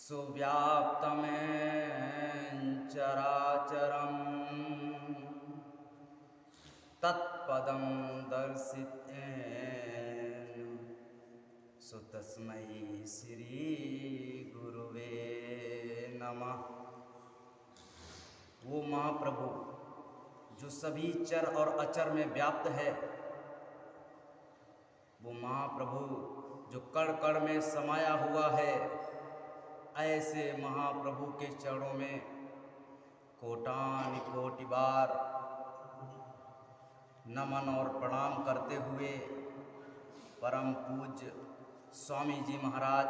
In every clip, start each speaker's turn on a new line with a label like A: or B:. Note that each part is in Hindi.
A: सुव्याप्तमें तत्पदं दर्शितेन सुतस्मै श्री गुरुवे नमः। वो महाप्रभु जो सभी चर और अचर में व्याप्त है, वो महाप्रभु जो कण कण में समाया हुआ है, ऐसे महाप्रभु के चरणों में कोटान कोटि बार नमन और प्रणाम करते हुए परम पूज्य स्वामी जी महाराज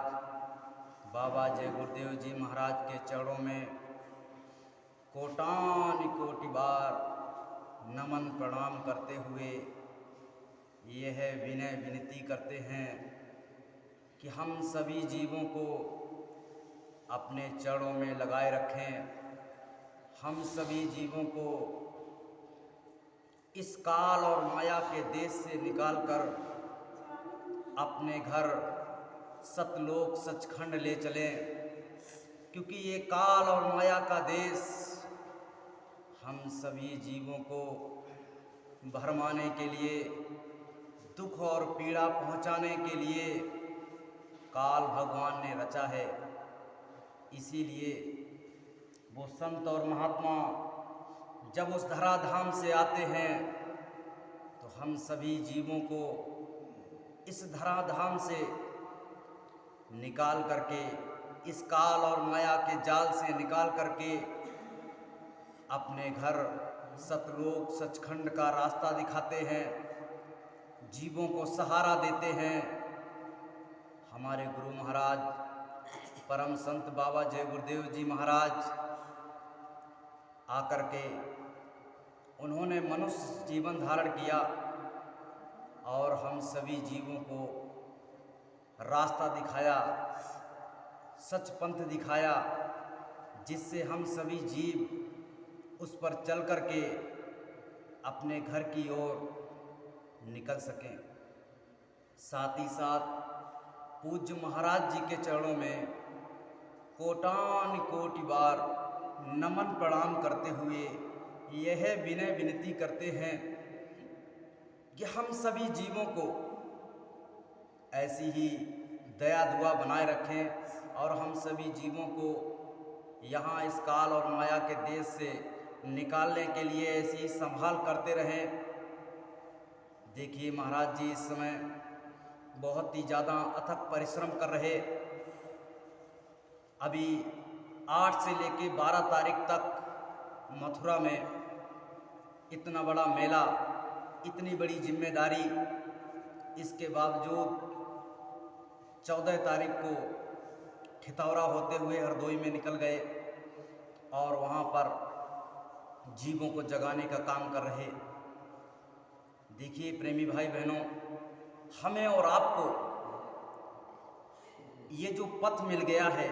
A: बाबा जय गुरुदेव जी महाराज के चरणों में कोटान कोटि बार नमन प्रणाम करते हुए यह विनय विनती करते हैं कि हम सभी जीवों को अपने चरणों में लगाए रखें। हम सभी जीवों को इस काल और माया के देश से निकालकर अपने घर सतलोक सचखंड ले चलें, क्योंकि ये काल और माया का देश हम सभी जीवों को भरमाने के लिए, दुख और पीड़ा पहुंचाने के लिए काल भगवान ने रचा है। इसीलिए वो संत और महात्मा जब उस धराधाम से आते हैं तो हम सभी जीवों को इस धराधाम से निकाल करके, इस काल और माया के जाल से निकाल करके अपने घर सतलोक सचखंड का रास्ता दिखाते हैं, जीवों को सहारा देते हैं। हमारे गुरु महाराज परम संत बाबा जय गुरुदेव जी महाराज आकर के उन्होंने मनुष्य जीवन धारण किया और हम सभी जीवों को रास्ता दिखाया, सच पंथ दिखाया, जिससे हम सभी जीव उस पर चल करके अपने घर की ओर निकल सकें। साथ ही साथ पूज्य महाराज जी के चरणों में कोटान कोटि बार नमन प्रणाम करते हुए यह विनय विनती करते हैं कि हम सभी जीवों को ऐसी ही दया दुआ बनाए रखें और हम सभी जीवों को यहाँ इस काल और माया के देश से निकालने के लिए ऐसी ही संभाल करते रहें। देखिए महाराज जी इस समय बहुत ही ज़्यादा अथक परिश्रम कर रहे। अभी 8 से लेके 12 तारीख तक मथुरा में इतना बड़ा मेला, इतनी बड़ी जिम्मेदारी, इसके बावजूद 14 तारीख को खितौरा होते हुए हरदोई में निकल गए और वहाँ पर जीवों को जगाने का काम कर रहे। देखिए प्रेमी भाई बहनों, हमें और आपको ये जो पथ मिल गया है,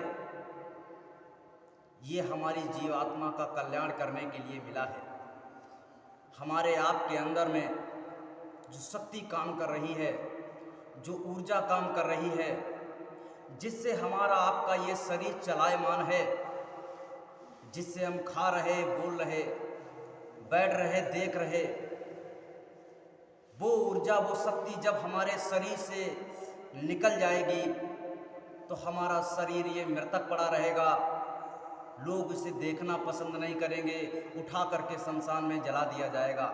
A: ये हमारी जीवात्मा का कल्याण करने के लिए मिला है। हमारे आप के अंदर में जो शक्ति काम कर रही है, जो ऊर्जा काम कर रही है, जिससे हमारा आपका ये शरीर चलायमान है, जिससे हम खा रहे, बोल रहे, बैठ रहे, देख रहे, वो ऊर्जा, वो शक्ति जब हमारे शरीर से निकल जाएगी तो हमारा शरीर ये मृतक पड़ा रहेगा। लोग इसे देखना पसंद नहीं करेंगे, उठा करके शमशान में जला दिया जाएगा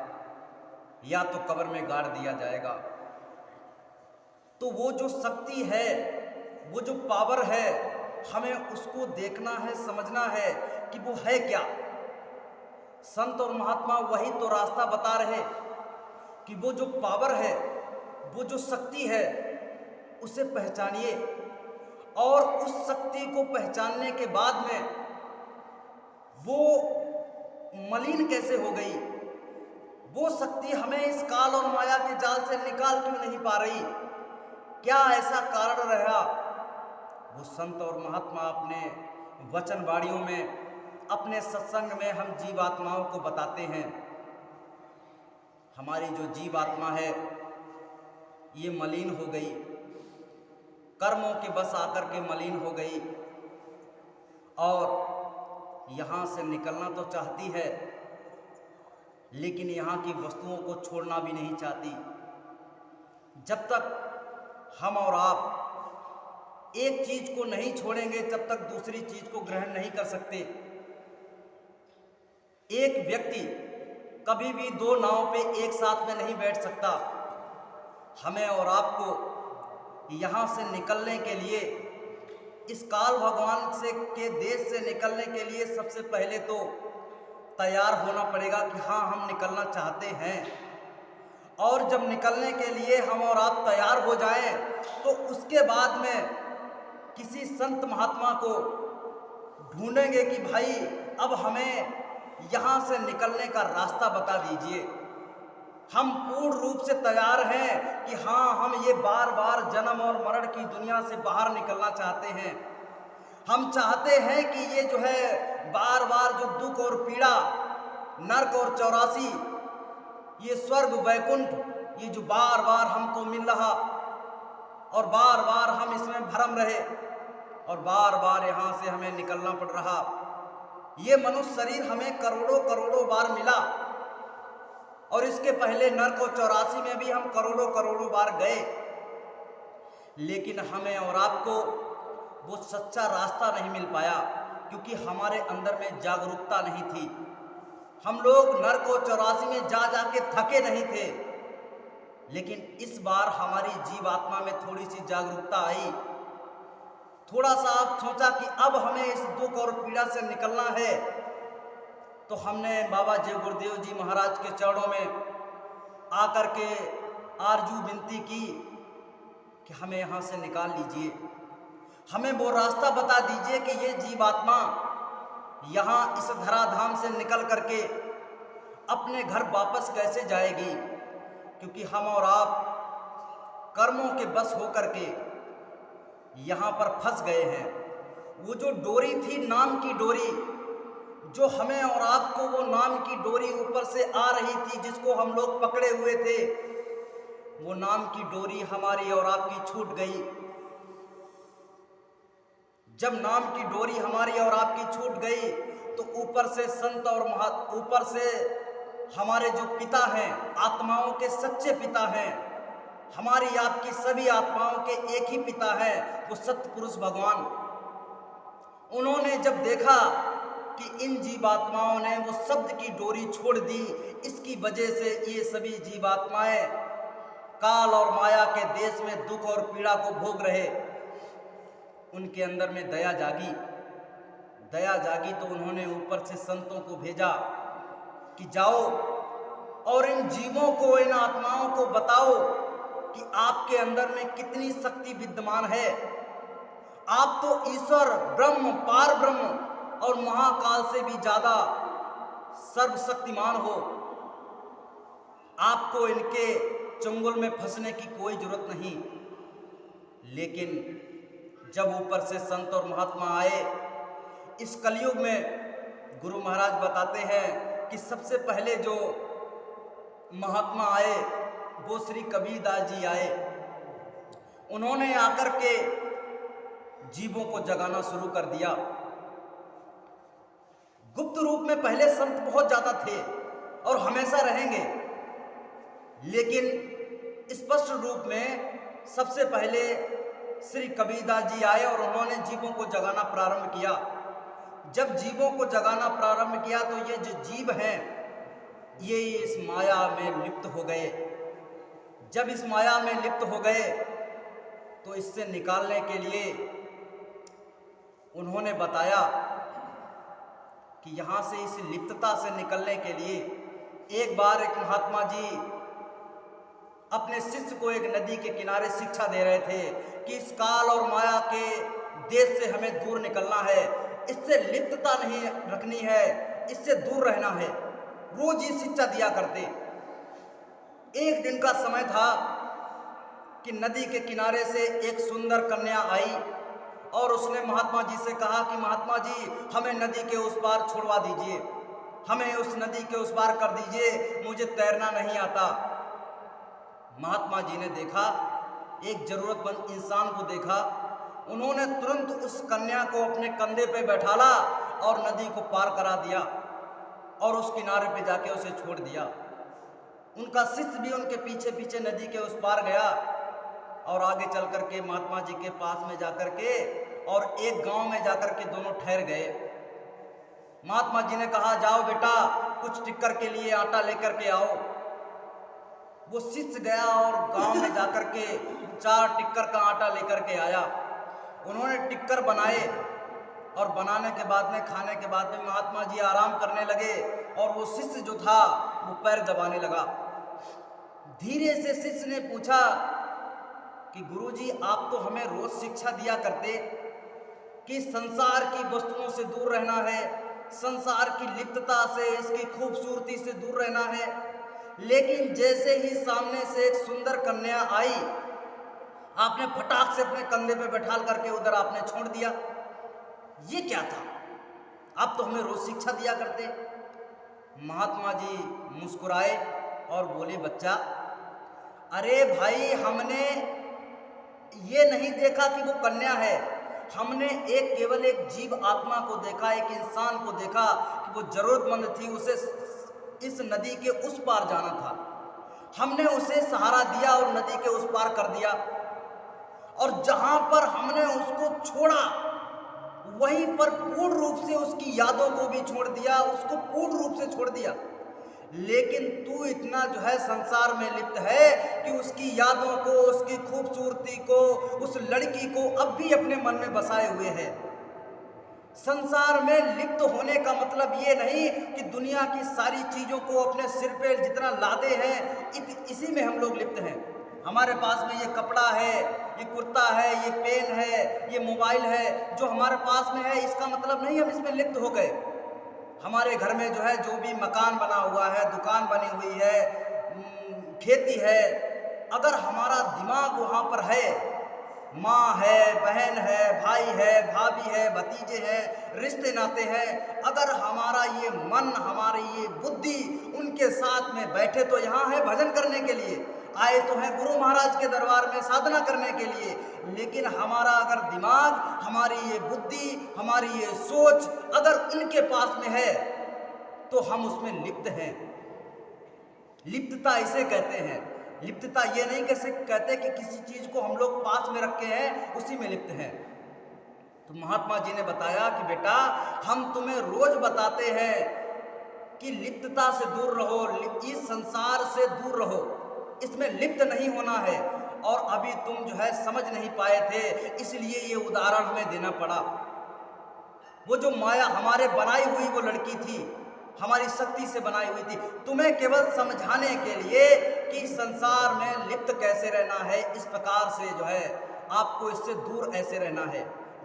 A: या तो कब्र में गाड़ दिया जाएगा। तो वो जो शक्ति है, वो जो पावर है, हमें उसको देखना है, समझना है कि वो है क्या। संत और महात्मा वही तो रास्ता बता रहे कि वो जो पावर है, वो जो शक्ति है, उसे पहचानिए और उस शक्ति को पहचानने के बाद में वो मलिन कैसे हो गई, वो शक्ति हमें इस काल और माया के जाल से निकाल क्यों नहीं पा रही, क्या ऐसा कारण रहा। वो संत और महात्मा अपने वचनवाणियों में, अपने सत्संग में हम जीवात्माओं को बताते हैं। हमारी जो जीवात्मा है ये मलिन हो गई, कर्मों के बस आकर के मलिन हो गई। और यहाँ से निकलना तो चाहती है, लेकिन यहाँ की वस्तुओं को छोड़ना भी नहीं चाहती। जब तक हम और आप एक चीज को नहीं छोड़ेंगे, तब तक दूसरी चीज को ग्रहण नहीं कर सकते। एक व्यक्ति कभी भी दो नाव पे एक साथ में नहीं बैठ सकता। हमें और आपको यहाँ से निकलने के लिए, इस काल भगवान से के देश से निकलने के लिए सबसे पहले तो तैयार होना पड़ेगा कि हाँ, हम निकलना चाहते हैं। और जब निकलने के लिए हम और आप तैयार हो जाएं, तो उसके बाद में किसी संत महात्मा को ढूंढेंगे कि भाई अब हमें यहाँ से निकलने का रास्ता बता दीजिए। हम पूर्ण रूप से तैयार हैं कि हाँ, हम ये बार बार जन्म और मरण की दुनिया से बाहर निकलना चाहते हैं। हम चाहते हैं कि ये जो है बार बार जो दुख और पीड़ा, नरक और 84, ये स्वर्ग वैकुंठ, ये जो बार बार हमको मिल रहा और बार बार हम इसमें भरम रहे और बार बार यहाँ से हमें निकलना पड़ रहा। ये मनुष्य शरीर हमें करोड़ों करोड़ों बार मिला और इसके पहले नरक और 84 में भी हम करोड़ों करोड़ों बार गए, लेकिन हमें और आपको वो सच्चा रास्ता नहीं मिल पाया, क्योंकि हमारे अंदर में जागरूकता नहीं थी। हम लोग नरक और 84 में जा के थके नहीं थे, लेकिन इस बार हमारी जीवात्मा में थोड़ी सी जागरूकता आई। थोड़ा सा आप सोचा कि अब हमें इस दुख और पीड़ा से निकलना है, तो हमने बाबा जय गुरुदेव जी महाराज के चरणों में आकर के आरजू विनती की कि हमें यहाँ से निकाल लीजिए, हमें वो रास्ता बता दीजिए कि ये जीवात्मा यहाँ इस धराधाम से निकल करके अपने घर वापस कैसे जाएगी, क्योंकि हम और आप कर्मों के बस होकर के यहाँ पर फंस गए हैं। वो जो डोरी थी, नाम की डोरी, जो हमें और आपको वो नाम की डोरी ऊपर से आ रही थी, जिसको हम लोग पकड़े हुए थे, वो नाम की डोरी हमारी और आपकी छूट गई। जब नाम की डोरी हमारी और आपकी छूट गई, तो ऊपर से संत और ऊपर से हमारे जो पिता हैं, आत्माओं के सच्चे पिता हैं, हमारी आपकी सभी आत्माओं के एक ही पिता हैं, वो सत्पुरुष भगवान। उन्होंने जब देखा कि इन जीवात्माओं ने वो शब्द की डोरी छोड़ दी, इसकी वजह से ये सभी जीवात्माएं काल और माया के देश में दुख और पीड़ा को भोग रहे, उनके अंदर में दया जागी। दया जागी तो उन्होंने ऊपर से संतों को भेजा कि जाओ और इन जीवों को, इन आत्माओं को बताओ कि आपके अंदर में कितनी शक्ति विद्यमान है। आप तो ईश्वर, ब्रह्म, पार ब्रह्म और महाकाल से भी ज्यादा सर्वशक्तिमान हो। आपको इनके चंगुल में फंसने की कोई जरूरत नहीं। लेकिन जब ऊपर से संत और महात्मा आए, इस कलयुग में गुरु महाराज बताते हैं कि सबसे पहले जो महात्मा आए वो श्री कबीरदास जी आए। उन्होंने आकर के जीवों को जगाना शुरू कर दिया। गुप्त रूप में पहले संत बहुत ज्यादा थे और हमेशा रहेंगे, लेकिन स्पष्ट रूप में सबसे पहले श्री कबीरदास जी आए और उन्होंने जीवों को जगाना प्रारंभ किया। जब जीवों को जगाना प्रारंभ किया तो ये जो जीव हैं, ये इस माया में लिप्त हो गए। जब इस माया में लिप्त हो गए तो इससे निकालने के लिए उन्होंने बताया कि यहाँ से इस लिप्तता से निकलने के लिए एक बार एक महात्मा जी अपने शिष्य को एक नदी के किनारे शिक्षा दे रहे थे कि इस काल और माया के देश से हमें दूर निकलना है, इससे लिप्तता नहीं रखनी है, इससे दूर रहना है। रोज ये शिक्षा दिया करते। एक दिन का समय था कि नदी के किनारे से एक सुंदर कन्या आई और उसने महात्मा जी से कहा कि महात्मा जी, हमें नदी के उस पार छोड़वा दीजिए, हमें उस नदी के उस पार कर दीजिए, मुझे तैरना नहीं आता। महात्मा जी ने देखा, एक जरूरतमंद इंसान को देखा, उन्होंने तुरंत उस कन्या को अपने कंधे पे बैठाला और नदी को पार करा दिया और उस किनारे पे जाके उसे छोड़ दिया। उनका शिष्य भी उनके पीछे पीछे नदी के उस पार गया और आगे चल कर के महात्मा जी के पास में जाकर के और एक गांव में जाकर के दोनों ठहर गए। महात्मा जी ने कहा, जाओ बेटा, कुछ टिक्कर के लिए आटा लेकर के आओ। वो शिष्य गया और गांव में जाकर के 4 टिक्कर का आटा लेकर के आया। उन्होंने टिक्कर बनाए और बनाने के बाद में, खाने के बाद में महात्मा जी आराम करने लगे और वो शिष्य जो था वो पैर दबाने लगा। धीरे से शिष्य ने पूछा कि गुरुजी, आप तो हमें रोज शिक्षा दिया करते कि संसार की वस्तुओं से दूर रहना है, संसार की लिप्तता से, इसकी खूबसूरती से दूर रहना है, लेकिन जैसे ही सामने से एक सुंदर कन्या आई, आपने फटाक से अपने कंधे पे बैठाल करके उधर आपने छोड़ दिया। ये क्या था? आप तो हमें रोज शिक्षा दिया करते। महात्मा जी मुस्कुराए और बोले, बच्चा, अरे भाई, हमने ये नहीं देखा कि वो कन्या है, हमने केवल एक जीव आत्मा को देखा, एक इंसान को देखा कि वो जरूरतमंद थी, उसे इस नदी के उस पार जाना था। हमने उसे सहारा दिया और नदी के उस पार कर दिया, और जहां पर हमने उसको छोड़ा वहीं पर पूर्ण रूप से उसकी यादों को भी छोड़ दिया, उसको पूर्ण रूप से छोड़ दिया। लेकिन तू इतना जो है संसार में लिप्त है कि उसकी यादों को, उसकी खूबसूरती को, उस लड़की को अब भी अपने मन में बसाए हुए है। संसार में लिप्त होने का मतलब ये नहीं कि दुनिया की सारी चीज़ों को अपने सिर पे जितना लादे हैं, इसी में हम लोग लिप्त हैं। हमारे पास में ये कपड़ा है, ये कुर्ता है, ये पेन है, ये मोबाइल है, जो हमारे पास में है, इसका मतलब नहीं हम इसमें लिप्त हो गए। हमारे घर में जो है, जो भी मकान बना हुआ है, दुकान बनी हुई है, खेती है, अगर हमारा दिमाग वहाँ पर है, माँ है, बहन है, भाई है, भाभी है, भतीजे हैं, रिश्ते नाते हैं, अगर हमारा ये मन, हमारी ये बुद्धि उनके साथ में बैठे तो यहाँ है भजन करने के लिए, आए तो हैं गुरु महाराज के दरबार में साधना करने के लिए, लेकिन हमारा अगर दिमाग, हमारी ये बुद्धि, हमारी ये सोच अगर उनके पास में है तो हम उसमें लिप्त हैं। लिप्तता इसे कहते हैं। लिप्तता ये नहीं कहते कि किसी चीज को हम लोग पास में रखे हैं, उसी में लिप्त हैं। तो महात्मा जी ने बताया कि बेटा, हम तुम्हें रोज बताते हैं कि लिप्तता से दूर रहो, इस संसार से दूर रहो, इसमें लिप्त नहीं होना है, और अभी तुम जो है समझ नहीं पाए थे, इसलिए ये उदाहरण हमें देना पड़ा। वो जो माया हमारे बनाई हुई वो लड़की थी, हमारी शक्ति से बनाई हुई थी, तुम्हें केवल समझाने के लिए कि संसार में लिप्त कैसे रहना है, इस प्रकार से जो है आपको इससे दूर ऐसे रहना है।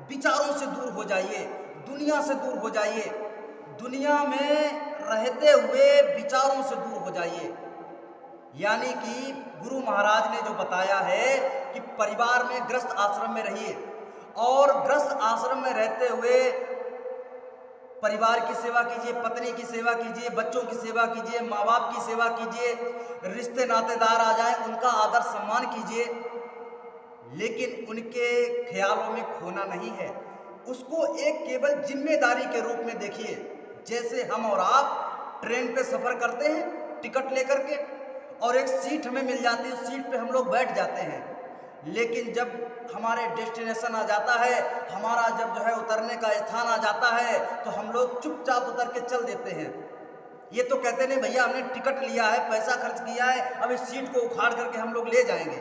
A: विचारों से दूर हो जाइए, दुनिया से दूर हो जाइए, दुनिया में रहते हुए विचारों से दूर हो जाइए। यानी कि गुरु महाराज ने जो बताया है कि परिवार में गृहस्थ आश्रम में रहिए, और गृहस्थ आश्रम में रहते हुए परिवार की सेवा कीजिए, पत्नी की सेवा कीजिए, बच्चों की सेवा कीजिए, माँ बाप की सेवा कीजिए, रिश्ते नातेदार आ जाएं उनका आदर सम्मान कीजिए, लेकिन उनके ख्यालों में खोना नहीं है। उसको एक केवल जिम्मेदारी के रूप में देखिए। जैसे हम और आप ट्रेन पे सफ़र करते हैं टिकट लेकर के, और एक सीट हमें मिल जाती है, उस सीट पे हम लोग बैठ जाते हैं, लेकिन जब हमारे डेस्टिनेशन आ जाता है, हमारा जब जो है उतरने का स्थान आ जाता है, तो हम लोग चुपचाप उतर के चल देते हैं। ये तो कहते नहीं भैया हमने टिकट लिया है, पैसा खर्च किया है, अब इस सीट को उखाड़ करके हम लोग ले जाएंगे,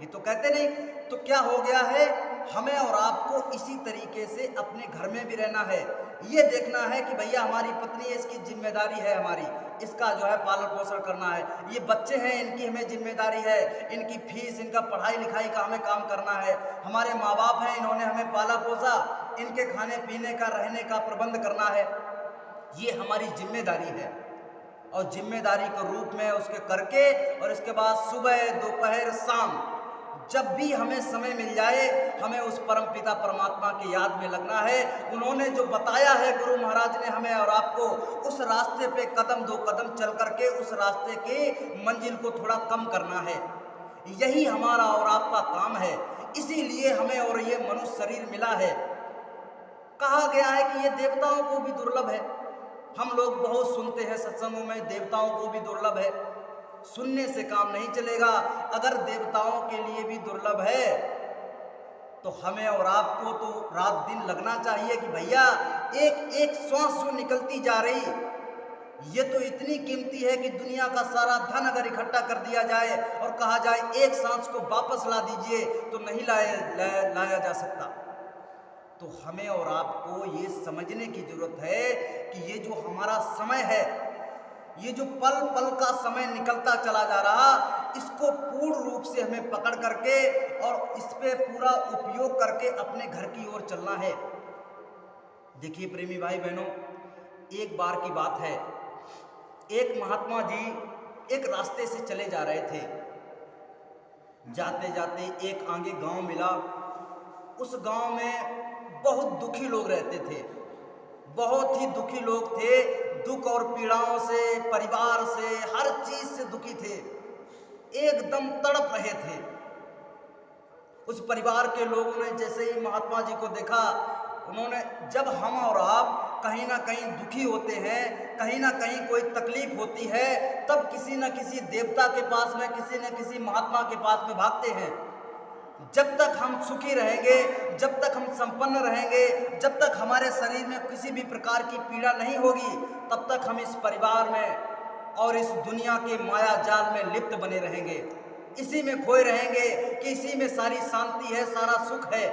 A: ये तो कहते नहीं। तो क्या हो गया है, हमें और आपको इसी तरीके से अपने घर में भी रहना है। ये देखना है कि भैया हमारी पत्नी है, इसकी जिम्मेदारी है, हमारी इसका जो है पालन पोषण करना है। ये बच्चे हैं, इनकी हमें जिम्मेदारी है, इनकी फीस, इनका पढ़ाई लिखाई का हमें काम करना है। हमारे माँ बाप हैं, इन्होंने हमें पाला पोसा, इनके खाने पीने का, रहने का प्रबंध करना है। ये हमारी जिम्मेदारी है, और जिम्मेदारी के रूप में उसके करके, और इसके बाद सुबह, दोपहर, शाम जब भी हमें समय मिल जाए, हमें उस परम पिता परमात्मा की याद में लगना है। उन्होंने जो बताया है गुरु महाराज ने हमें और आपको, उस रास्ते पे कदम दो कदम चल करके उस रास्ते के मंजिल को थोड़ा कम करना है। यही हमारा और आपका काम है। इसीलिए हमें और ये मनुष्य शरीर मिला है। कहा गया है कि ये देवताओं को भी दुर्लभ है। हम लोग बहुत सुनते हैं सत्संगों में, देवताओं को भी दुर्लभ है। सुनने से काम नहीं चलेगा। अगर देवताओं के लिए भी दुर्लभ है तो हमें और आपको तो रात दिन लगना चाहिए कि भैया एक एक श्वास जो निकलती जा रही, ये तो इतनी कीमती है कि दुनिया का सारा धन अगर इकट्ठा कर दिया जाए और कहा जाए एक सांस को वापस ला दीजिए तो नहीं लाया जा सकता। तो हमें और आपको ये समझने की जरूरत है कि ये जो हमारा समय है, ये जो पल पल का समय निकलता चला जा रहा, इसको पूर्ण रूप से हमें पकड़ करके और इस पे पूरा उपयोग करके अपने घर की ओर चलना है। देखिए प्रेमी भाई बहनों, एक बार की बात है, एक महात्मा जी एक रास्ते से चले जा रहे थे। जाते जाते एक आगे गांव मिला। उस गांव में बहुत दुखी लोग रहते थे, बहुत ही दुखी लोग थे। दुख और पीड़ाओं से, परिवार से, हर चीज से दुखी थे, एकदम तड़प रहे थे। उस परिवार के लोगों ने जैसे ही महात्मा जी को देखा, उन्होंने, जब हम और आप कहीं ना कहीं दुखी होते हैं, कहीं ना कहीं कोई तकलीफ होती है, तब किसी न किसी देवता के पास में, किसी न किसी महात्मा के पास में भागते हैं। जब तक हम सुखी रहेंगे, जब तक हम संपन्न रहेंगे, जब तक हमारे शरीर में किसी भी प्रकार की पीड़ा नहीं होगी, तब तक हम इस परिवार में और इस दुनिया के माया जाल में लिप्त बने रहेंगे। इसी में खोए रहेंगे कि इसी में सारी शांति है, सारा सुख है।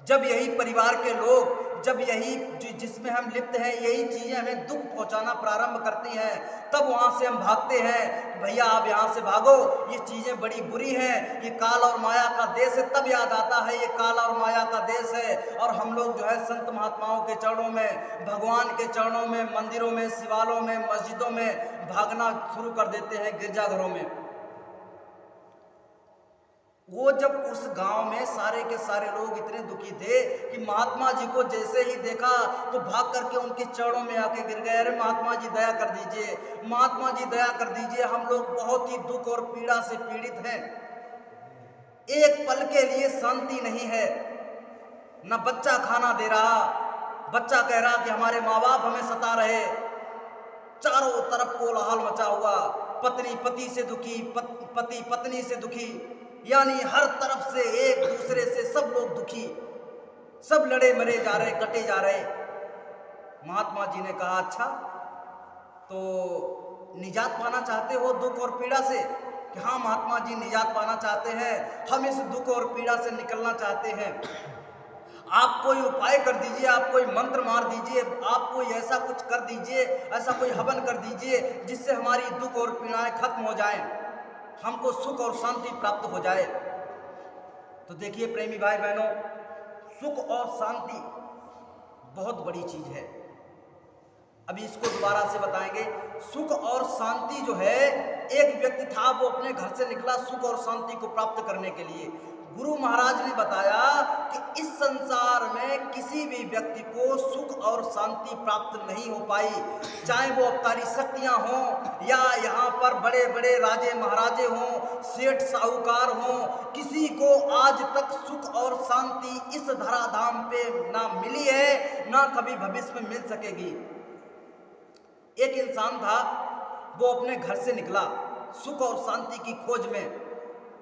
A: जब यही परिवार के लोग, जब यही जिसमें हम लिप्त हैं, यही चीजें हमें दुख पहुंचाना प्रारंभ करती हैं, तब वहां से हम भागते हैं कि भैया आप यहाँ से भागो, ये चीजें बड़ी बुरी हैं, ये काल और माया का देश है। तब याद आता है ये काल और माया का देश है। और हम लोग जो है संत महात्माओं के चरणों में, भगवान के चरणों में, मंदिरों में, शिवालयों में, मस्जिदों में भागना शुरू कर देते हैं, गिरजाघरों में। वो जब उस गांव में सारे के सारे लोग इतने दुखी थे कि महात्मा जी को जैसे ही देखा तो भाग करके उनके चरणों में आके गिर गए। अरे महात्मा जी दया कर दीजिए, महात्मा जी दया कर दीजिए, हम लोग बहुत ही दुख और पीड़ा से पीड़ित हैं। एक पल के लिए शांति नहीं है। न बच्चा खाना दे रहा, बच्चा कह रहा कि हमारे माँ बाप हमें सता रहे, चारों तरफ कोलाहल मचा हुआ, पत्नी पति से दुखी, पति पत्नी से दुखी, यानी हर तरफ से एक दूसरे से सब लोग दुखी, सब लड़े मरे जा रहे, कटे जा रहे। महात्मा जी ने कहा अच्छा तो निजात पाना चाहते हो दुख और पीड़ा से? कि हाँ महात्मा जी निजात पाना चाहते हैं, हम इस दुख और पीड़ा से निकलना चाहते हैं। आप कोई उपाय कर दीजिए, आप कोई मंत्र मार दीजिए, आप कोई ऐसा कुछ कर दीजिए, ऐसा कोई हवन कर दीजिए जिससे हमारी दुख और पीड़ाएं खत्म हो जाएं, हमको सुख और शांति प्राप्त हो जाए। तो देखिए प्रेमी भाई बहनों, सुख और शांति बहुत बड़ी चीज है। अभी इसको दोबारा से बताएंगे। सुख और शांति जो है, एक व्यक्ति था, वो अपने घर से निकला सुख और शांति को प्राप्त करने के लिए। गुरु महाराज ने बताया कि इस संसार में किसी भी व्यक्ति को सुख और शांति प्राप्त नहीं हो पाई, चाहे वो अवतारी शक्तियां हों या यहाँ पर बड़े बड़े राजे महाराजे हों, सेठ साहूकार हों, किसी को आज तक सुख और शांति इस धराधाम पे ना मिली है, ना कभी भविष्य में मिल सकेगी। एक इंसान था, वो अपने घर से निकला सुख और शांति की खोज में।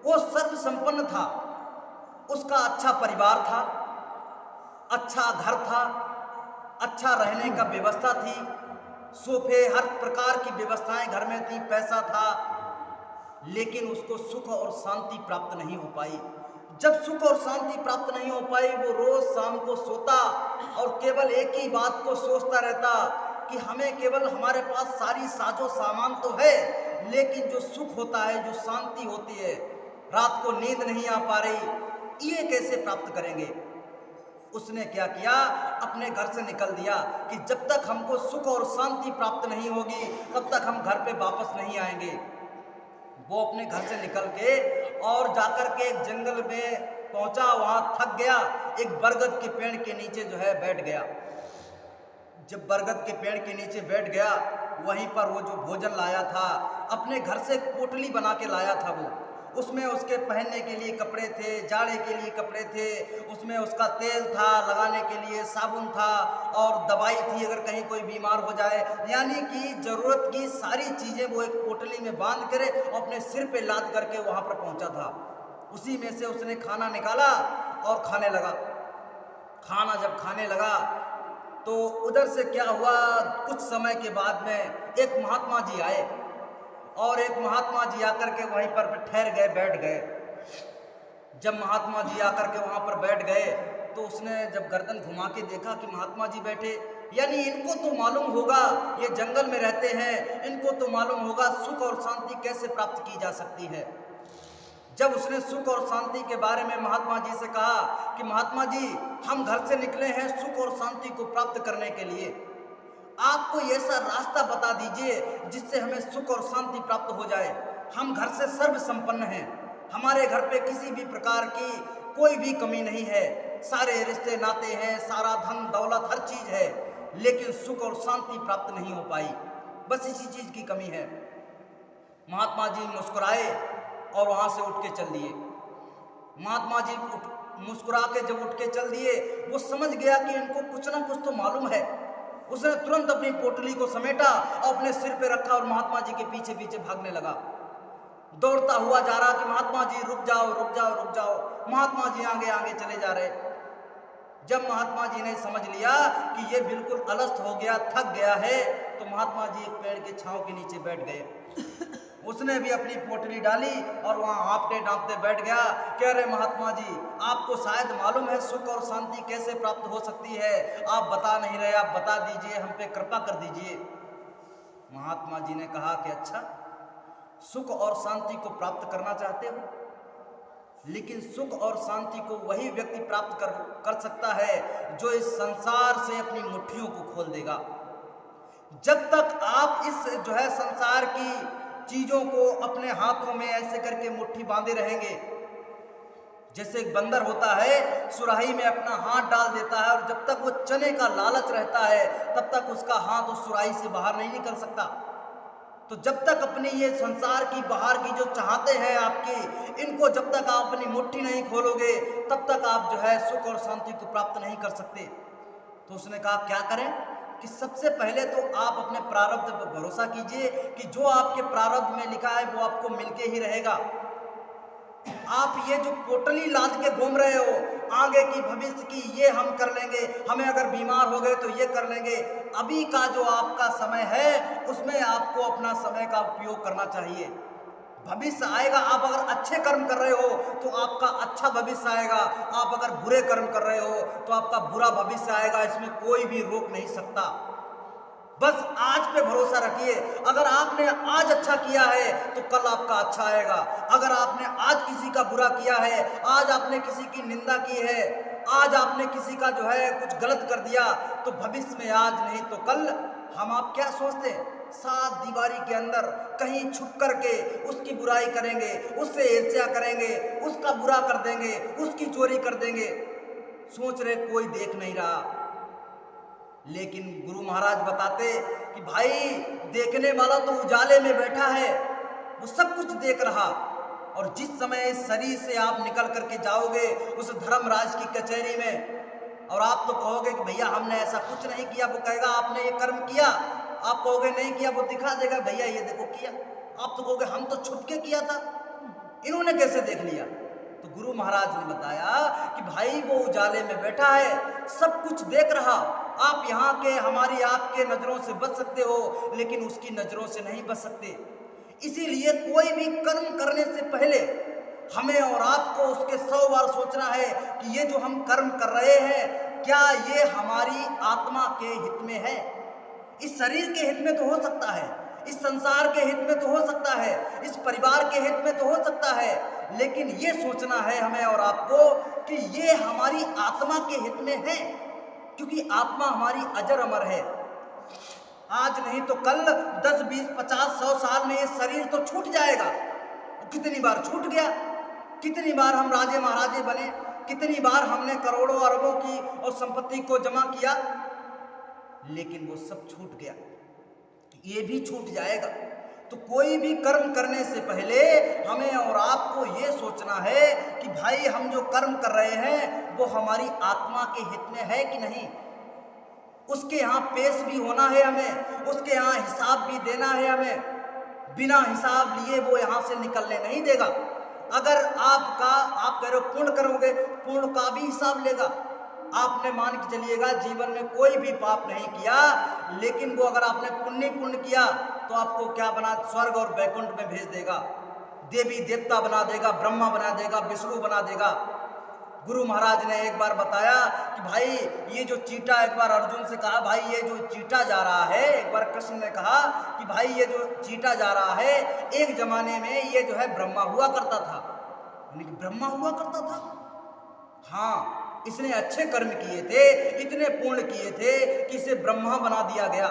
A: वो सर्व संपन्न था, उसका अच्छा परिवार था, अच्छा घर था, अच्छा रहने का व्यवस्था थी, सोफे हर प्रकार की व्यवस्थाएं घर में थी, पैसा था, लेकिन उसको सुख और शांति प्राप्त नहीं हो पाई। जब सुख और शांति प्राप्त नहीं हो पाई, वो रोज शाम को सोता और केवल एक ही बात को सोचता रहता कि हमें केवल, हमारे पास सारी साजो सामान तो है, लेकिन जो सुख होता है, जो शांति होती है, रात को नींद नहीं आ पा रही, ये कैसे प्राप्त करेंगे। उसने क्या किया, अपने घर से निकल दिया कि जब तक हमको सुख और शांति प्राप्त नहीं होगी तब तक हम घर पे वापस नहीं आएंगे। वो अपने घर से निकल के और जाकर के एक जंगल में पहुंचा, वहां थक गया, एक बरगद के पेड़ के नीचे जो है बैठ गया। जब बरगद के पेड़ के नीचे बैठ गया, वहीं पर वो जो भोजन लाया था, अपने घर से एक पोटली बना के लाया था, उसमें उसके पहनने के लिए कपड़े थे, जाड़े के लिए कपड़े थे, उसमें उसका तेल था, लगाने के लिए साबुन था और दवाई थी अगर कहीं कोई बीमार हो जाए। यानी कि ज़रूरत की सारी चीज़ें वो एक पोटली में बांध कर और अपने सिर पे लाद करके वहाँ पर पहुँचा था। उसी में से उसने खाना निकाला और खाने लगा। खाना जब खाने लगा तो उधर से क्या हुआ, कुछ समय के बाद में एक महात्मा जी आए और एक महात्मा जी आकर के वहीं पर ठहर गए, बैठ गए। जब महात्मा जी आकर के वहाँ पर बैठ गए तो उसने जब गर्दन घुमा के देखा कि महात्मा जी बैठे, यानी इनको तो मालूम होगा, ये जंगल में रहते हैं, इनको तो मालूम होगा सुख और शांति कैसे प्राप्त की जा सकती है। जब उसने सुख और शांति के बारे में महात्मा जी से कहा कि महात्मा जी, हम घर से निकले हैं सुख और शांति को प्राप्त करने के लिए, आप कोई ऐसा रास्ता बता दीजिए जिससे हमें सुख और शांति प्राप्त हो जाए। हम घर से सर्व संपन्न हैं, हमारे घर पे किसी भी प्रकार की कोई भी कमी नहीं है, सारे रिश्ते नाते हैं, सारा धन दौलत हर चीज़ है, लेकिन सुख और शांति प्राप्त नहीं हो पाई, बस इसी चीज़ की कमी है। महात्मा जी मुस्कुराए और वहाँ से उठ के चल दिए। महात्मा जी मुस्कुरा के जब उठ के चल दिए, वो समझ गया कि इनको कुछ ना कुछ तो मालूम है। उसने तुरंत अपनी पोटली को समेटा और अपने सिर पे रखा और महात्मा जी के पीछे पीछे भागने लगा। दौड़ता हुआ जा रहा कि महात्मा जी रुक जाओ रुक जाओ रुक जाओ। महात्मा जी आगे आगे चले जा रहे। जब महात्मा जी ने समझ लिया कि ये बिल्कुल अलस्त हो गया, थक गया है, तो महात्मा जी एक पेड़ के छांव के नीचे बैठ गए। उसने भी अपनी पोटली डाली और वहाँ हाँफते डांपते बैठ गया। कह रहे महात्मा जी, आपको शायद मालूम है सुख और शांति कैसे प्राप्त हो सकती है, आप बता नहीं रहे, आप बता दीजिए, हम पे कृपा कर दीजिए। महात्मा जी ने कहा कि अच्छा, सुख और शांति को प्राप्त करना चाहते हो, लेकिन सुख और शांति को वही व्यक्ति प्राप्त कर सकता है जो इस संसार से अपनी मुट्ठियों को खोल देगा। जब तक आप इस संसार की चीजों को अपने हाथों में ऐसे करके मुट्ठी बांधे रहेंगे, जैसे एक बंदर होता है सुराही में अपना हाथ डाल देता है और जब तक वो चने का लालच रहता है तब तक उसका हाथ उस सुराही से बाहर नहीं निकल सकता। तो जब तक अपनी ये संसार की बाहर की जो चाहते हैं आपकी, इनको जब तक आप अपनी मुट्ठी नहीं खोलोगे तब तक आप सुख और शांति को प्राप्त नहीं कर सकते। तो उसने कहा क्या करें कि सबसे पहले तो आप अपने प्रारब्ध पर भरोसा कीजिए कि जो आपके प्रारब्ध में लिखा है वो आपको मिलके ही रहेगा। आप ये जो पोटली लाद के घूम रहे हो आगे की भविष्य की, ये हम कर लेंगे, हमें अगर बीमार हो गए तो ये कर लेंगे, अभी का जो आपका समय है उसमें आपको अपना समय का उपयोग करना चाहिए। भविष्य आएगा, आप अगर अच्छे कर्म कर रहे हो तो आपका अच्छा भविष्य आएगा, आप अगर बुरे कर्म कर रहे हो तो आपका बुरा भविष्य आएगा, इसमें कोई भी रोक नहीं सकता। बस आज पे भरोसा रखिए, अगर आपने आज अच्छा किया है तो कल आपका अच्छा आएगा। अगर आपने आज किसी का बुरा किया है, आज आपने किसी की निंदा की है, आज आपने किसी का कुछ गलत कर दिया, तो भविष्य में आज नहीं तो कल हम आप क्या सोचते हैं, सात दीवारी के अंदर कहीं छुप करके उसकी बुराई करेंगे, उससे ईर्ष्या करेंगे, उसका बुरा कर देंगे, उसकी चोरी कर देंगे, सोच रहे कोई देख नहीं रहा। लेकिन गुरु महाराज बताते कि भाई देखने वाला तो उजाले में बैठा है, वो सब कुछ देख रहा, और जिस समय इस शरीर से आप निकल करके जाओगे उस धर्मराज की कचहरी में, और आप तो कहोगे कि भैया हमने ऐसा कुछ नहीं किया, वो कहेगा आपने ये कर्म किया, आप कहोगे नहीं किया, वो दिखा देगा भैया ये देखो किया, आप तो कहोगे हम तो छुप के किया था, इन्होंने कैसे देख लिया। तो गुरु महाराज ने बताया कि भाई वो उजाले में बैठा है, सब कुछ देख रहा, आप यहाँ के हमारी आपके नजरों से बच सकते हो लेकिन उसकी नजरों से नहीं बच सकते। इसीलिए कोई भी कर्म करने से पहले हमें और आपको उसके 100 बार सोचना है कि ये जो हम कर्म कर रहे हैं क्या ये हमारी आत्मा के हित में है। इस शरीर के हित में तो हो सकता है, इस संसार के हित में तो हो सकता है, इस परिवार के हित में तो हो सकता है, लेकिन ये सोचना है हमें और आपको कि ये हमारी आत्मा के हित में है, क्योंकि आत्मा हमारी अजर अमर है। आज नहीं तो कल 10, 20, 50, 100 साल में ये शरीर तो छूट जाएगा। कितनी बार छूट गया, कितनी बार हम राजे महाराजे बने, कितनी बार हमने करोड़ों अरबों की और संपत्ति को जमा किया, लेकिन वो सब छूट गया, ये भी छूट जाएगा। तो कोई भी कर्म करने से पहले हमें और आपको ये सोचना है कि भाई हम जो कर्म कर रहे हैं वो हमारी आत्मा के हित में है कि नहीं। उसके यहाँ पेश भी होना है हमें, उसके यहाँ हिसाब भी देना है हमें। बिना हिसाब लिए वो यहाँ से निकलने नहीं देगा। अगर आप कह रहे हो पुण्य करोगे, पुण्य का भी हिसाब लेगा। आपने मान के चलिएगा जीवन में कोई भी पाप नहीं किया, लेकिन वो अगर आपने पुण्य किया तो आपको क्या बना, स्वर्ग और वैकुंठ में भेज देगा, देवी देवता बना देगा, ब्रह्मा बना देगा, विष्णु बना देगा। गुरु महाराज ने एक बार बताया कि भाई ये जो चींटा, एक बार अर्जुन से कहा भाई ये जो चींटा जा रहा है, एक बार कृष्ण ने कहा कि भाई ये जो चींटा जा रहा है, एक जमाने में ये जो है ब्रह्मा हुआ करता था। ब्रह्मा हुआ करता था? हाँ, इसने अच्छे कर्म किए थे, इतने पूर्ण किए थे कि इसे ब्रह्मा बना दिया गया,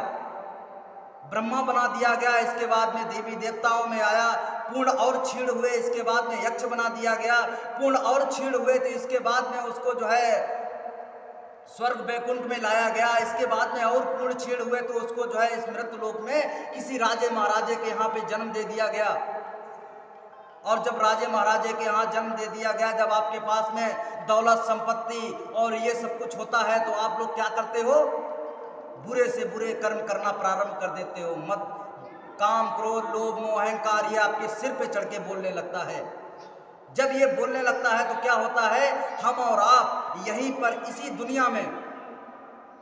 A: ब्रह्मा बना दिया गया। इसके बाद में देवी देवताओं में आया, पूर्ण और क्षीण हुए। इसके बाद में यक्ष बना दिया गया, पूर्ण और क्षीण हुए। तो इसके बाद में उसको जो है स्वर्ग वैकुंठ में लाया गया। इसके बाद में और पूर्ण क्षीण हुए तो उसको जो है इस मृत लोक में किसी राजे महाराजे के यहाँ पे जन्म दे दिया गया। और जब राजे महाराजे के यहाँ जन्म दे दिया गया, जब आपके पास में दौलत संपत्ति और ये सब कुछ होता है तो आप लोग क्या करते हो, बुरे से बुरे कर्म करना प्रारंभ कर देते हो। मत काम क्रोध लोभ मोह अहंकार ये आपके सिर पे चढ़ के बोलने लगता है। जब ये बोलने लगता है तो क्या होता है, हम और आप यहीं पर इसी दुनिया में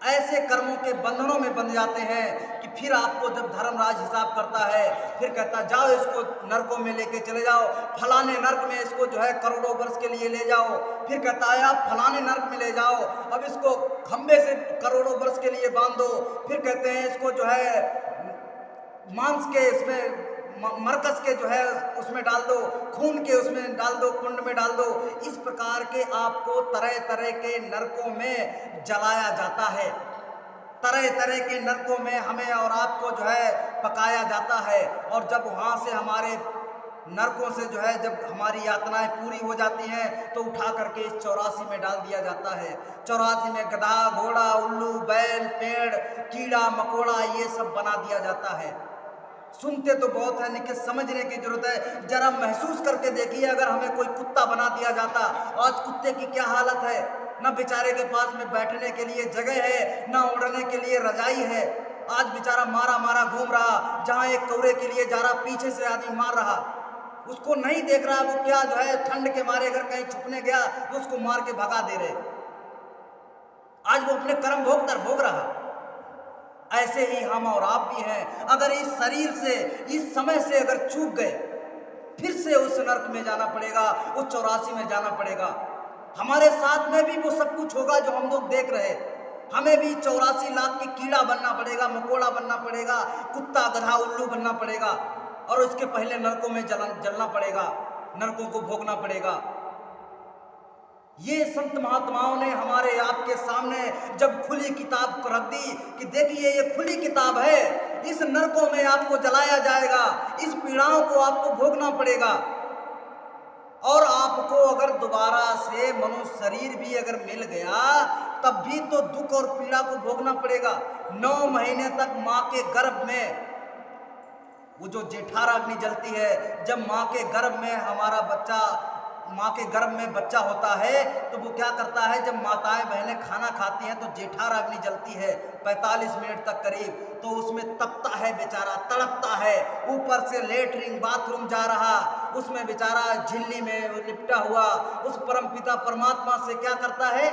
A: ऐसे कर्मों के बंधनों में बंध जाते हैं कि फिर आपको जब धर्मराज हिसाब करता है, फिर कहता जाओ इसको नरकों में लेके चले जाओ, फलाने नर्क में इसको जो है करोड़ों वर्ष के लिए ले जाओ। फिर कहता है आप फलाने नर्क में ले जाओ, अब इसको खंबे से करोड़ों वर्ष के लिए बांध दो। फिर कहते हैं इसको जो है मांस के इसमें मरकस के जो है उसमें डाल दो, खून के उसमें डाल दो, कुंड में डाल दो। इस प्रकार के आपको तरह तरह के नरकों में जलाया जाता है, तरह तरह के नरकों में हमें और आपको जो है पकाया जाता है। और जब वहाँ से हमारे नरकों से जो है जब हमारी यातनाएं पूरी हो जाती हैं तो उठा करके इस 84 में डाल दिया जाता है। 84 में गधा घोड़ा उल्लू बैल पेड़ कीड़ा मकोड़ा ये सब बना दिया जाता है। सुनते तो बहुत है लेकिन समझने की जरूरत है। जरा महसूस करके देखिए, अगर हमें कोई कुत्ता बना दिया जाता, आज कुत्ते की क्या हालत है। न बेचारे के पास में बैठने के लिए जगह है, न उड़ने के लिए रजाई है। आज बेचारा मारा मारा घूम रहा, जहाँ एक कौरे के लिए जा रहा पीछे से आदमी मार रहा, उसको नहीं देख रहा वो क्या जो है ठंड के मारे अगर कहीं छुपने गया तो उसको मार के भगा दे रहे। आज वो अपने कर्म भोग रहा। ऐसे ही हम और आप भी हैं। अगर इस शरीर से इस समय से अगर चूक गए, फिर से उस नरक में जाना पड़ेगा, उस 84 में जाना पड़ेगा। हमारे साथ में भी वो सब कुछ होगा जो हम लोग देख रहे। हमें भी 84 लाख के कीड़ा बनना पड़ेगा, मकोड़ा बनना पड़ेगा, कुत्ता गधा उल्लू बनना पड़ेगा, और उसके पहले नरकों में जलना पड़ेगा, नरकों को भोगना पड़ेगा। ये संत महात्माओं ने हमारे आपके सामने जब खुली किताब रख दी कि देखिए ये खुली किताब है, इस नरकों में आपको जलाया जाएगा, इस पीड़ाओं को आपको भोगना पड़ेगा। और आपको अगर दोबारा से मनुष्य शरीर भी अगर मिल गया तब भी तो दुख और पीड़ा को भोगना पड़ेगा। 9 महीने तक माँ के गर्भ में वो जो जेठाराग्नि जलती है, जब माँ के गर्भ में हमारा बच्चा, माँ के गर्भ में बच्चा होता है तो वो क्या करता है, जब माताएं बहनें खाना खाती हैं तो जेठाराग्नि जलती है 45 मिनट तक करीब, तो उसमें तपता है बेचारा, तड़पता है, ऊपर से लेटरिन बाथरूम जा रहा, उसमें बेचारा झिल्ली में लिपटा हुआ उस परमपिता परमात्मा से क्या करता है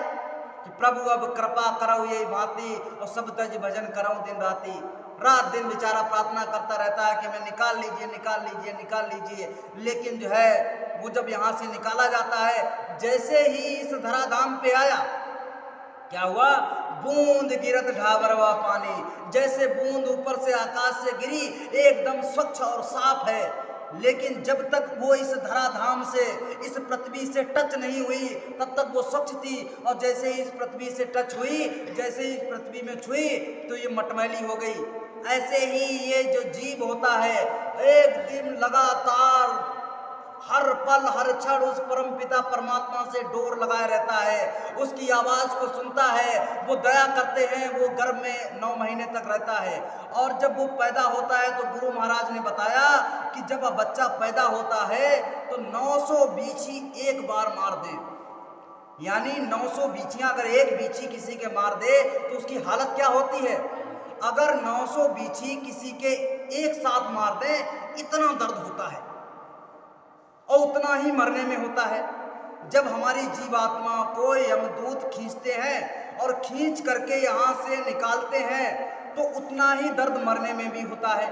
A: कि प्रभु अब कृपा करो ये भांति और सब तज भजन करो दिन राती। रात दिन बेचारा प्रार्थना करता रहता है कि मैं निकाल लीजिए निकाल लीजिए निकाल लीजिए। लेकिन जो है वो जब यहाँ से निकाला जाता है, जैसे ही इस धराधाम पे आया क्या हुआ, बूंद गिरत ढाबरवा पानी, जैसे बूंद ऊपर से आकाश से गिरी, एकदम स्वच्छ और साफ है। लेकिन जब तक वो इस धराधाम से इस पृथ्वी से टच नहीं हुई तब तक वो स्वच्छ थी, और जैसे ही इस पृथ्वी से टच हुई, जैसे ही इस पृथ्वी में छुई तो ये मटमैली हो गई। ऐसे ही ये जो जीव होता है एक दिन लगातार हर पल हर क्षण उस परमपिता परमात्मा से डोर लगाए रहता है, उसकी आवाज़ को सुनता है। वो दया करते हैं, वो गर्भ में 9 महीने तक रहता है और जब वो पैदा होता है तो गुरु महाराज ने बताया कि जब बच्चा पैदा होता है तो 900 बीछी एक बार मार दे, यानी 900 बीछियां अगर एक बीछी किसी के मार दे तो उसकी हालत क्या होती है। अगर 900 बीछी किसी के एक साथ मार दे इतना दर्द होता है और उतना ही मरने में होता है। जब हमारी जीवात्मा को यमदूत खींचते हैं और खींच करके यहाँ से निकालते हैं तो उतना ही दर्द मरने में भी होता है।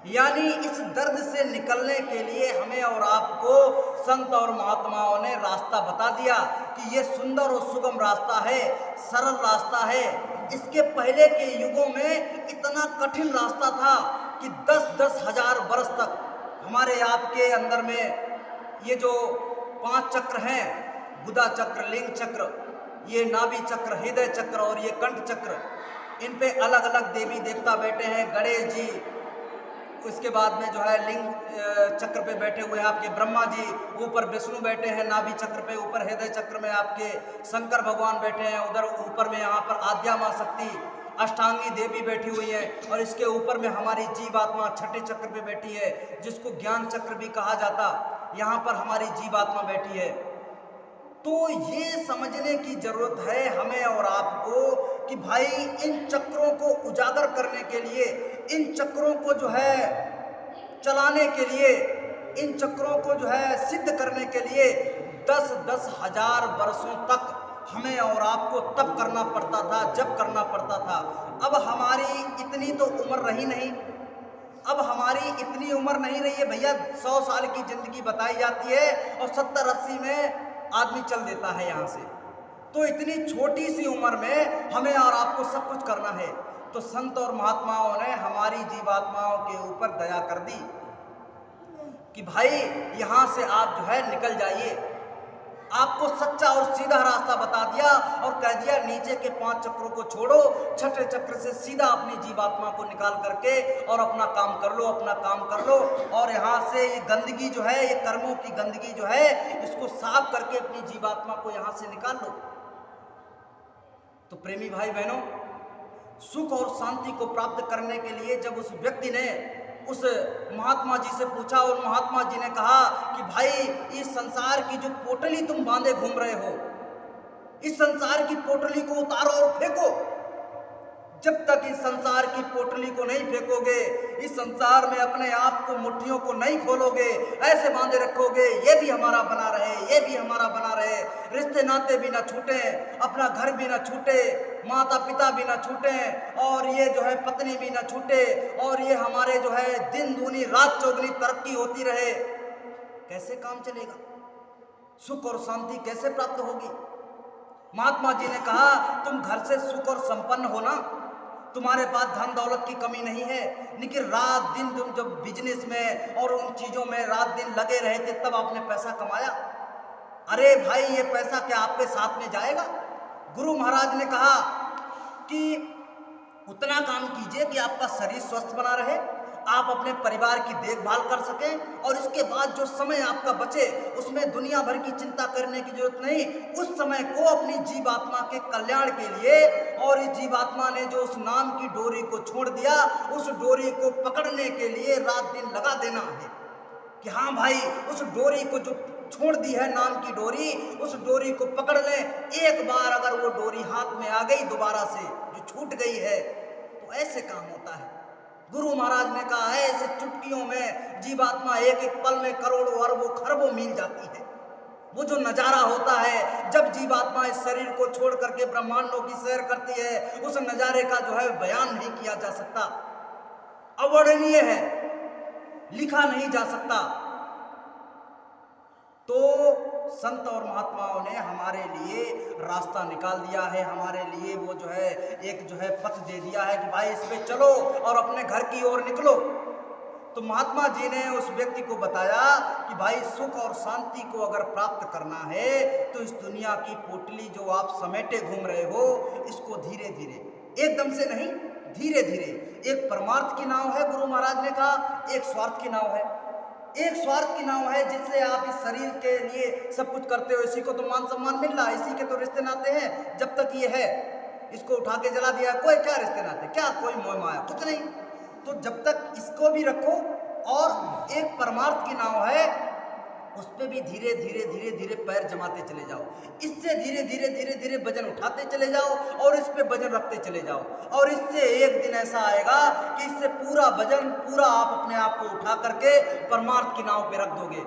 A: यानी इस दर्द से निकलने के लिए हमें और आपको संत और महात्माओं ने रास्ता बता दिया कि ये सुंदर और सुगम रास्ता है, सरल रास्ता है। इसके पहले के युगों में इतना कठिन रास्ता था कि 10-10 हजार वर्ष तक हमारे आपके अंदर में ये जो 5 चक्र हैं, बुधा चक्र, लिंग चक्र, ये नाभि चक्र, हृदय चक्र और ये कंठ चक्र, इन पे अलग अलग देवी देवता बैठे हैं। गणेश जी, उसके बाद में जो है लिंग चक्र पे बैठे हुए हैं आपके ब्रह्मा जी, ऊपर विष्णु बैठे हैं नाभि चक्र पे, ऊपर हृदय चक्र में आपके शंकर भगवान बैठे हैं, उधर ऊपर में यहाँ पर आद्या माँ शक्ति अष्टांगी देवी बैठी हुई है और इसके ऊपर में हमारी जीवात्मा छठे चक्र पे बैठी है जिसको ज्ञान चक्र भी कहा जाता। यहाँ पर हमारी जीवात्मा बैठी है। तो ये समझने की जरूरत है हमें और आपको कि भाई इन चक्रों को उजागर करने के लिए, इन चक्रों को जो है चलाने के लिए, इन चक्रों को जो है सिद्ध करने के लिए 10-10 हजार वर्षों तक हमें और आपको तब करना पड़ता था, जब करना पड़ता था। अब हमारी इतनी तो उम्र रही नहीं, अब हमारी इतनी उम्र नहीं रही है भैया। 100 साल की जिंदगी बताई जाती है और 70-80 में आदमी चल देता है यहाँ से। तो इतनी छोटी सी उम्र में हमें और आपको सब कुछ करना है। तो संत और महात्माओं ने हमारी जीवात्माओं के ऊपर दया कर दी कि भाई यहाँ से आप जो है निकल जाइए। आपको सच्चा और सीधा रास्ता बता दिया और कह दिया नीचे के 5 चक्रों को छोड़ो, छठे चक्र से सीधा अपनी जीवात्मा को निकाल करके और अपना काम कर लो, अपना काम कर लो। और यहाँ से ये गंदगी जो है, ये कर्मों की गंदगी जो है, इसको साफ करके अपनी जीवात्मा को यहाँ से निकाल लो। तो प्रेमी भाई बहनों, सुख और शांति को प्राप्त करने के लिए जब उस व्यक्ति ने उस महात्मा जी से पूछा और महात्मा जी ने कहा कि भाई इस संसार की जो पोटली तुम बांधे घूम रहे हो, इस संसार की पोटली को उतारो और फेंको। जब तक इस संसार की पोटली को नहीं फेंकोगे, इस संसार में अपने आप को मुट्ठियों को नहीं खोलोगे, ऐसे बांधे रखोगे, ये भी हमारा बना रहे, ये भी हमारा बना रहे, रिश्ते नाते भी ना छूटे, अपना घर भी ना छूटे, माता पिता भी ना छूटे और ये जो है पत्नी भी ना छूटे और ये हमारे जो है दिन दूनी रात चौगुनी तरक्की होती रहे, कैसे काम चलेगा? सुख और शांति कैसे प्राप्त होगी? महात्मा जी ने कहा तुम घर से सुख और संपन्न हो ना, तुम्हारे पास धन दौलत की कमी नहीं है, लेकिन रात दिन तुम जब बिजनेस में और उन चीजों में रात दिन लगे रहे थे तब आपने पैसा कमाया। अरे भाई ये पैसा क्या आपके साथ में जाएगा? गुरु महाराज ने कहा कि उतना काम कीजिए कि आपका शरीर स्वस्थ बना रहे, आप अपने परिवार की देखभाल कर सकें और इसके बाद जो समय आपका बचे उसमें दुनिया भर की चिंता करने की जरूरत नहीं। उस समय को अपनी जीवात्मा के कल्याण के लिए, और इस जीवात्मा ने जो उस नाम की डोरी को छोड़ दिया, उस डोरी को पकड़ने के लिए रात दिन लगा देना है कि हाँ भाई उस डोरी को जो छोड़ दी है नाम की डोरी, उस डोरी को पकड़ लें। एक बार अगर वो डोरी हाथ में आ गई दोबारा से जो छूट गई है तो ऐसे काम होता है। गुरु महाराज ने कहा है ऐसे चुटकियों में जीवात्मा एक एक पल में करोड़ों अरबों खरबों मिल जाती है। वो जो नज़ारा होता है जब जीवात्मा इस शरीर को छोड़ करके ब्रह्मांडों की सैर करती है, उस नज़ारे का जो है बयान नहीं किया जा सकता, अवर्णनीय है, लिखा नहीं जा सकता। तो संत और महात्माओं ने हमारे लिए रास्ता निकाल दिया है, हमारे लिए वो जो है एक जो है पथ दे दिया है कि भाई इस पे चलो और अपने घर की ओर निकलो। तो महात्मा जी ने उस व्यक्ति को बताया कि भाई सुख और शांति को अगर प्राप्त करना है तो इस दुनिया की पोटली जो आप समेटे घूम रहे हो, इसको धीरे धीरे, एकदम से नहीं, धीरे धीरे, एक परमार्थ की नाव है गुरु महाराज ने कहा, एक स्वार्थ की नाव है। एक स्वार्थ की नाव है जिससे आप इस शरीर के लिए सब कुछ करते हो। इसी को तो मान सम्मान मिल रहा है, इसी के तो रिश्ते नाते हैं। जब तक ये है, इसको उठा के जला दिया, कोई क्या रिश्ते नाते, क्या कोई मोह माया, कुछ नहीं। तो जब तक इसको भी रखो, और एक परमार्थ की नाव है, उस पर भी धीरे धीरे धीरे धीरे पैर जमाते चले जाओ। इससे धीरे धीरे धीरे धीरे वजन उठाते चले जाओ और इस पे वजन रखते चले जाओ। और इससे एक दिन ऐसा आएगा कि इससे पूरा वजन, पूरा आप अपने आप को उठा करके परमार्थ की नाव पे रख दोगे।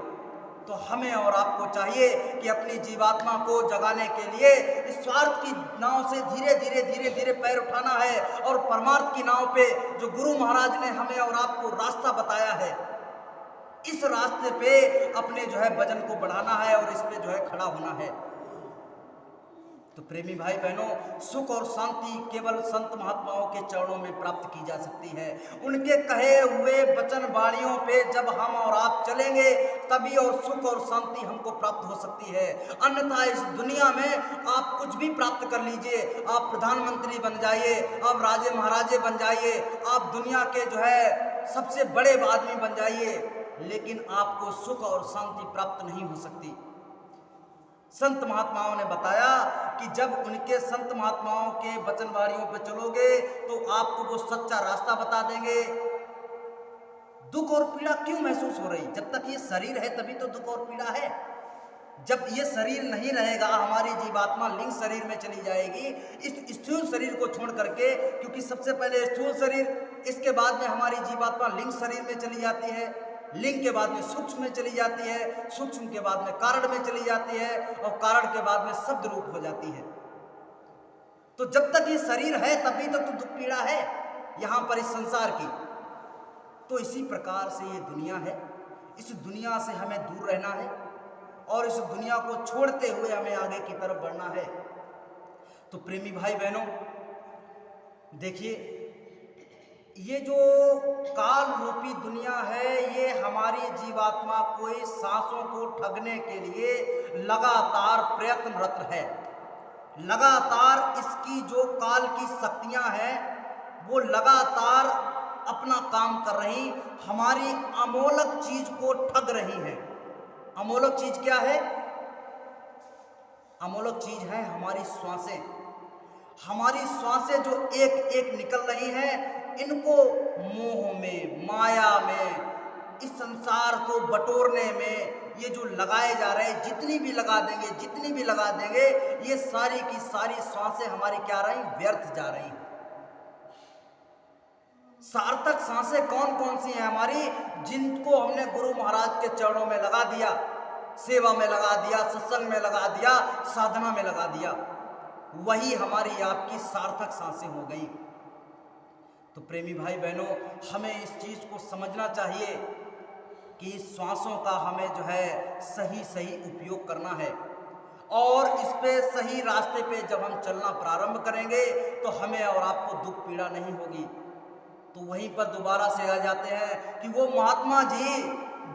A: तो हमें और आपको चाहिए कि अपनी जीवात्मा को जगाने के लिए इस स्वार्थ की नाव से धीरे धीरे धीरे धीरे पैर उठाना है, और परमार्थ की नाव पे जो गुरु महाराज ने हमें और आपको रास्ता बताया है, इस रास्ते पे अपने जो है वजन को बढ़ाना है और इस पे जो है खड़ा होना है। तो प्रेमी भाई बहनों, सुख और शांति केवल संत महात्माओं के चरणों में प्राप्त की जा सकती है। उनके कहे हुए वचन वाणियों पे जब हम और आप चलेंगे, तभी और सुख और शांति हमको प्राप्त हो सकती है। अन्यथा इस दुनिया में आप कुछ भी प्राप्त कर लीजिए, आप प्रधानमंत्री बन जाइए, आप राजे महाराजे बन जाइए, आप दुनिया के जो है सबसे बड़े आदमी बन जाइए, लेकिन आपको सुख और शांति प्राप्त नहीं हो सकती। संत महात्माओं ने बताया कि जब उनके संत महात्माओं के वचनवाणियों पर चलोगे तो आपको वो सच्चा रास्ता बता देंगे। दुख और पीड़ा क्यों महसूस हो रही? जब तक ये शरीर है तभी तो दुख और पीड़ा है। जब ये शरीर नहीं रहेगा, हमारी जीवात्मा लिंग शरीर में चली जाएगी, इस स्थूल शरीर को छोड़ करके, क्योंकि सबसे पहले स्थूल शरीर, इसके बाद में हमारी जीवात्मा लिंग शरीर में चली जाती है, लिंग के बाद में सूक्ष्म में चली जाती है, सूक्ष्म के बाद में कारण में चली जाती है, और कारण के बाद में शब्द रूप हो जाती है। तो जब तक ये शरीर है तभी तक तो दुख पीड़ा है यहां पर इस संसार की। तो इसी प्रकार से ये दुनिया है, इस दुनिया से हमें दूर रहना है और इस दुनिया को छोड़ते हुए हमें आगे की तरफ बढ़ना है। तो प्रेमी भाई बहनों, देखिए, ये जो काल रूपी दुनिया है, ये हमारी जीवात्मा को इस सांसों को ठगने के लिए लगातार प्रयत्नरत है। लगातार इसकी जो काल की शक्तियां हैं, वो लगातार अपना काम कर रही, हमारी अमोलक चीज को ठग रही हैं। अमोलक चीज क्या है? अमोलक चीज है हमारी श्वासें। हमारी श्वासें जो एक एक निकल रही हैं, इनको मोह में, माया में, इस संसार को बटोरने में ये जो लगाए जा रहे हैं, जितनी भी लगा देंगे, जितनी भी लगा देंगे, ये सारी की सारी सांसें हमारी क्या रही? व्यर्थ जा रही। सार्थक सांसें कौन कौन सी हैं हमारी? जिनको हमने गुरु महाराज के चरणों में लगा दिया, सेवा में लगा दिया, सत्संग में लगा दिया, साधना में लगा दिया, वही हमारी आपकी सार्थक सांसें हो गई। तो प्रेमी भाई बहनों, हमें इस चीज को समझना चाहिए कि इस श्वासों का हमें जो है सही सही उपयोग करना है, और इस पे सही रास्ते पे जब हम चलना प्रारंभ करेंगे तो हमें और आपको दुख पीड़ा नहीं होगी। तो वहीं पर दोबारा से आ जाते हैं कि वो महात्मा जी